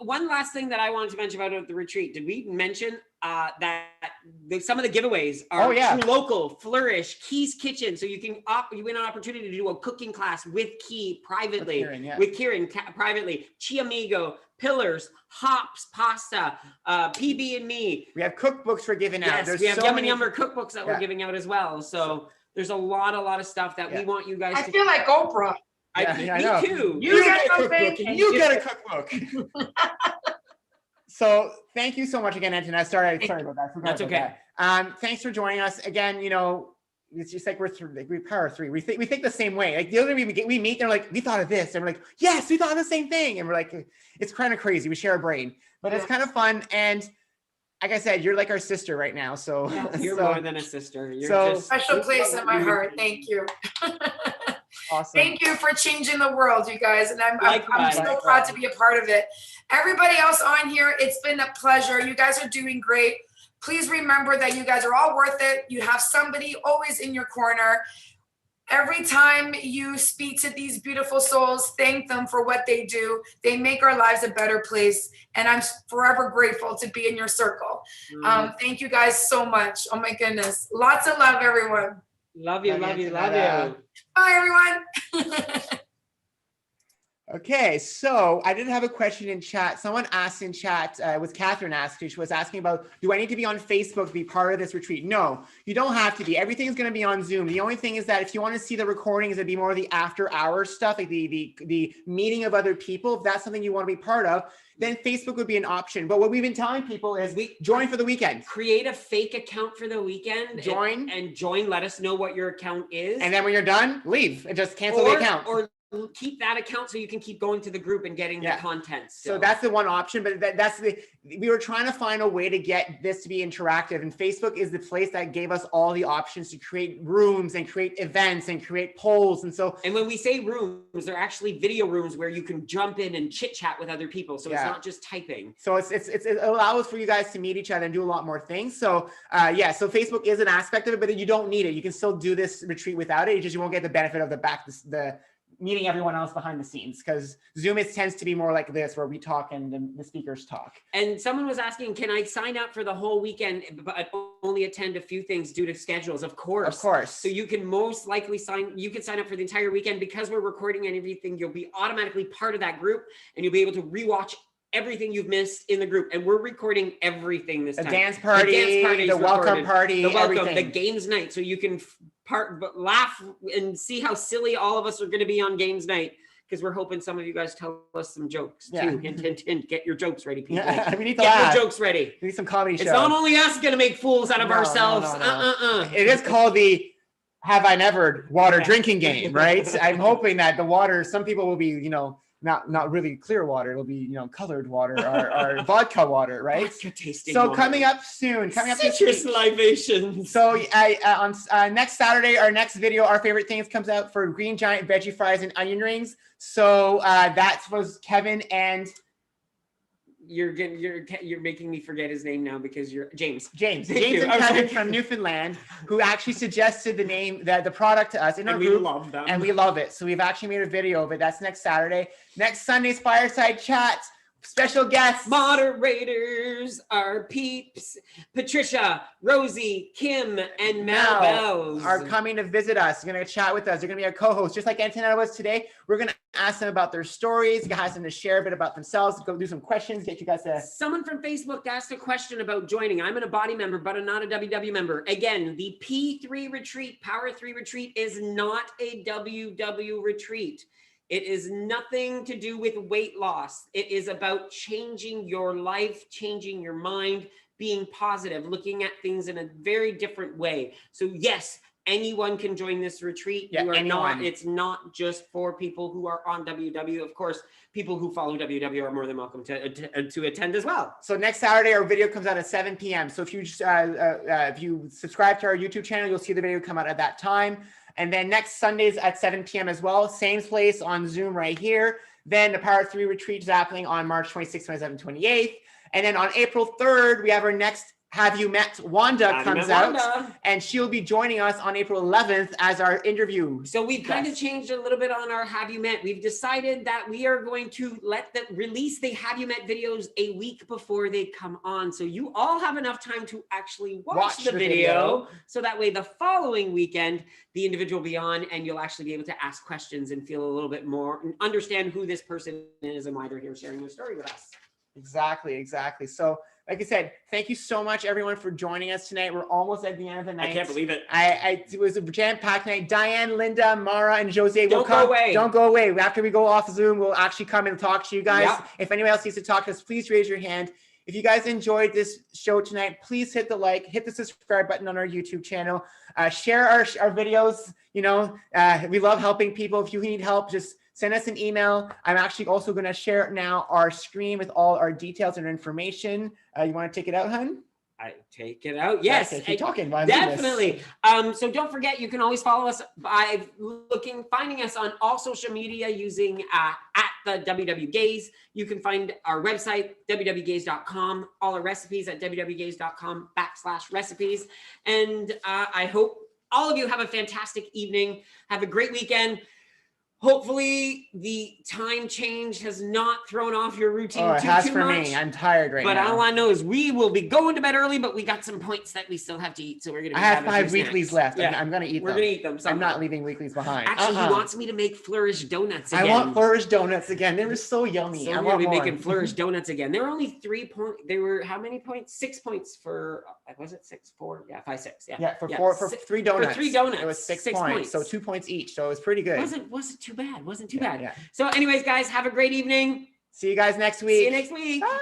B: One last thing that I wanted to mention about the retreat. Did we mention that some of the giveaways are True Local, Flourish, Key's Kitchen. So you win an opportunity to do a cooking class with Key privately, with Kieran privately, Chiamigo, Pillars, Hops, Pasta, PB and Me.
A: We have cookbooks we're giving out.
B: Yes, we have Yum and Yummer cookbooks that we're giving out as well. So there's a lot of stuff that we want you guys to.
C: I feel like Oprah.
B: Me too.
A: You get a cookbook and you get a cookbook. So thank you so much again, Antonietta. Sorry about that.
B: That's okay.
A: Thanks for joining us again. it's just like we're power three. We think the same way. Like the other we meet, they're like, we thought of this, and we're like, yes, we thought of the same thing, and we're like, it's kind of crazy. We share a brain, but it's kind of fun. And like I said, you're like our sister right now. So
B: you're more than a sister. You're just
C: special place in my heart. Thank you.
A: Awesome.
C: Thank you for changing the world, you guys. And I'm so
A: Likewise.
C: proud to be a part of it. Everybody else on here, it's been a pleasure. You guys are doing great. Please remember that you guys are all worth it. You have somebody always in your corner. Every time you speak to these beautiful souls, thank them for what they do. They make our lives a better place. And I'm forever grateful to be in your circle. Thank you guys so much. Oh my goodness. Lots of love, everyone.
B: Love you.
C: Bye, everyone.
A: Okay, so I did have a question in chat. Someone asked in chat, was Catherine asked, she was asking about, do I need to be on Facebook to be part of this retreat? No, you don't have to be. Everything's going to be on Zoom. The only thing is that if you want to see the recordings, it'd be more of the after hours stuff, like the meeting of other people. If that's something you want to be part of, then Facebook would be an option. But what we've been telling people is join for the weekend.
B: Create a fake account for the weekend.
A: Join.
B: And join. Let us know what your account is.
A: And then when you're done, leave and just cancel the account.
B: Or keep that account so you can keep going to the group and getting the content still.
A: So that's the one option, but we were trying to find a way to get this to be interactive, and Facebook is the place that gave us all the options to create rooms and create events and create polls. And
B: when we say rooms, they're actually video rooms where you can jump in and chit chat with other people. So it's not just typing.
A: So it allows for you guys to meet each other and do a lot more things. So so Facebook is an aspect of it, but you don't need it. You can still do this retreat without it. You won't get the benefit of the meeting everyone else behind the scenes, because Zoom tends to be more like this, where we talk and the speakers talk.
B: And someone was asking, can I sign up for the whole weekend but only attend a few things due to schedules? Of course. So you can most likely sign up for the entire weekend. Because we're recording and everything, you'll be automatically part of that group, and you'll be able to rewatch everything you've missed in the group. And we're recording everything this time.
A: The dance party, the welcome party, everything.
B: The games night, so you can laugh and see how silly all of us are going to be on games night, because we're hoping some of you guys tell us some jokes too. Hint, hint, hint. Get your jokes ready, people.
A: We need to
B: get your jokes ready.
A: We need some comedy show.
B: It's not only us going to make fools out of ourselves.
A: No. It is called the Have I Never water drinking game, right? I'm hoping that the water, some people will be, not really clear water. It'll be, colored water or vodka water, right?
B: Vodka tasting
A: so
B: water.
A: Coming up soon,
B: Citrus libations.
A: So on next Saturday, our next video, Our Favorite Things, comes out for green giant veggie fries and onion rings. So that was Kevin and
B: you're making me forget his name now, because you're James
A: and Kevin from Newfoundland, who actually suggested the name, the product to us in our group,
B: love them.
A: And we love it. So we've actually made a video of it. That's next Saturday. Next Sunday's Fireside Chat. Special guests.
B: Moderators are Peeps, Patricia, Rosie, Kim, and Mel Bells
A: are coming to visit us. They're going to chat with us. They're going to be our co-hosts, just like Antonietta was today. We're going to ask them about their stories, ask them to share a bit about themselves, go do some questions, get you guys to...
B: Someone from Facebook asked a question about joining. I'm an abotti member, but I'm not a WW member. Again, the P3 retreat, Power 3 retreat, is not a WW retreat. It is nothing to do with weight loss. It is about changing your life, changing your mind, being positive, looking at things in a very different way. So yes, anyone can join this retreat. It's not just for people who are on WW. Of course, people who follow WW are more than welcome to attend as well.
A: So next Saturday, our video comes out at 7 p.m. So if you subscribe to our YouTube channel, you'll see the video come out at that time. And then next Sundays at 7 p.m. as well, same place on Zoom right here. Then the Power 3 retreat is happening on March 26th, 27th, 28th. And then on April 3rd, we have our next Have You Met Wanda comes out, and she'll be joining us on April 11th as our interview.
B: So we've kind of changed a little bit on our Have You Met. We've decided that we are going to release the Have You Met videos a week before they come on. So you all have enough time to actually watch the video. So that way the following weekend, the individual will be on, and you'll actually be able to ask questions and feel a little bit more, and understand who this person is and why they're here sharing their story with us.
A: Exactly. So like I said, thank you so much, everyone, for joining us tonight. We're almost at the end of the night.
B: I can't believe it.
A: It was a jam-packed night. Diane, Linda, Mara, and Jose will come.
B: Don't go away.
A: Don't go away. After we go off Zoom, we'll actually come and talk to you guys.
B: Yeah.
A: If anyone else needs to talk to us, please raise your hand. If you guys enjoyed this show tonight, please hit the like, hit the subscribe button on our YouTube channel. Share our videos. You know, we love helping people. If you need help, just send us an email. I'm actually also going to share now our screen with all our details and information. You want to take it out, hun?
B: I take it out. Yes,
A: keep talking.
B: Definitely. So don't forget, you can always follow us by finding us on all social media using at the WW Gaze. You can find our website, www.gaze.com, all our recipes at www.gaze.com/recipes. And I hope all of you have a fantastic evening. Have a great weekend. Hopefully the time change has not thrown off your routine
A: it has
B: too
A: for
B: much.
A: me. I'm tired right now.
B: But all I know is we will be going to bed early, but we got some points that we still have to eat. So we're going to
A: I have 5 weeklies left.
B: Yeah.
A: I'm going to eat them.
B: We're going to eat them.
A: I'm not leaving weeklies behind.
B: Actually, he wants me to make flourish donuts again.
A: I want flourish donuts again. They were so yummy.
B: So
A: I
B: we're
A: want
B: going to be
A: more.
B: making flourish donuts again. They were only 3 points. They were how many points? 6 points for, was it 6, 4? Yeah, 5, 6. Yeah.
A: Yeah, for 3 donuts.
B: For 3 donuts.
A: It was 6 points.
B: points.
A: So 2 points each. So it was pretty good.
B: Wasn't too bad. Wasn't too bad.
A: Yeah.
B: So anyways, guys, have a great evening.
A: See you guys next week.
B: See you next week.
A: Bye.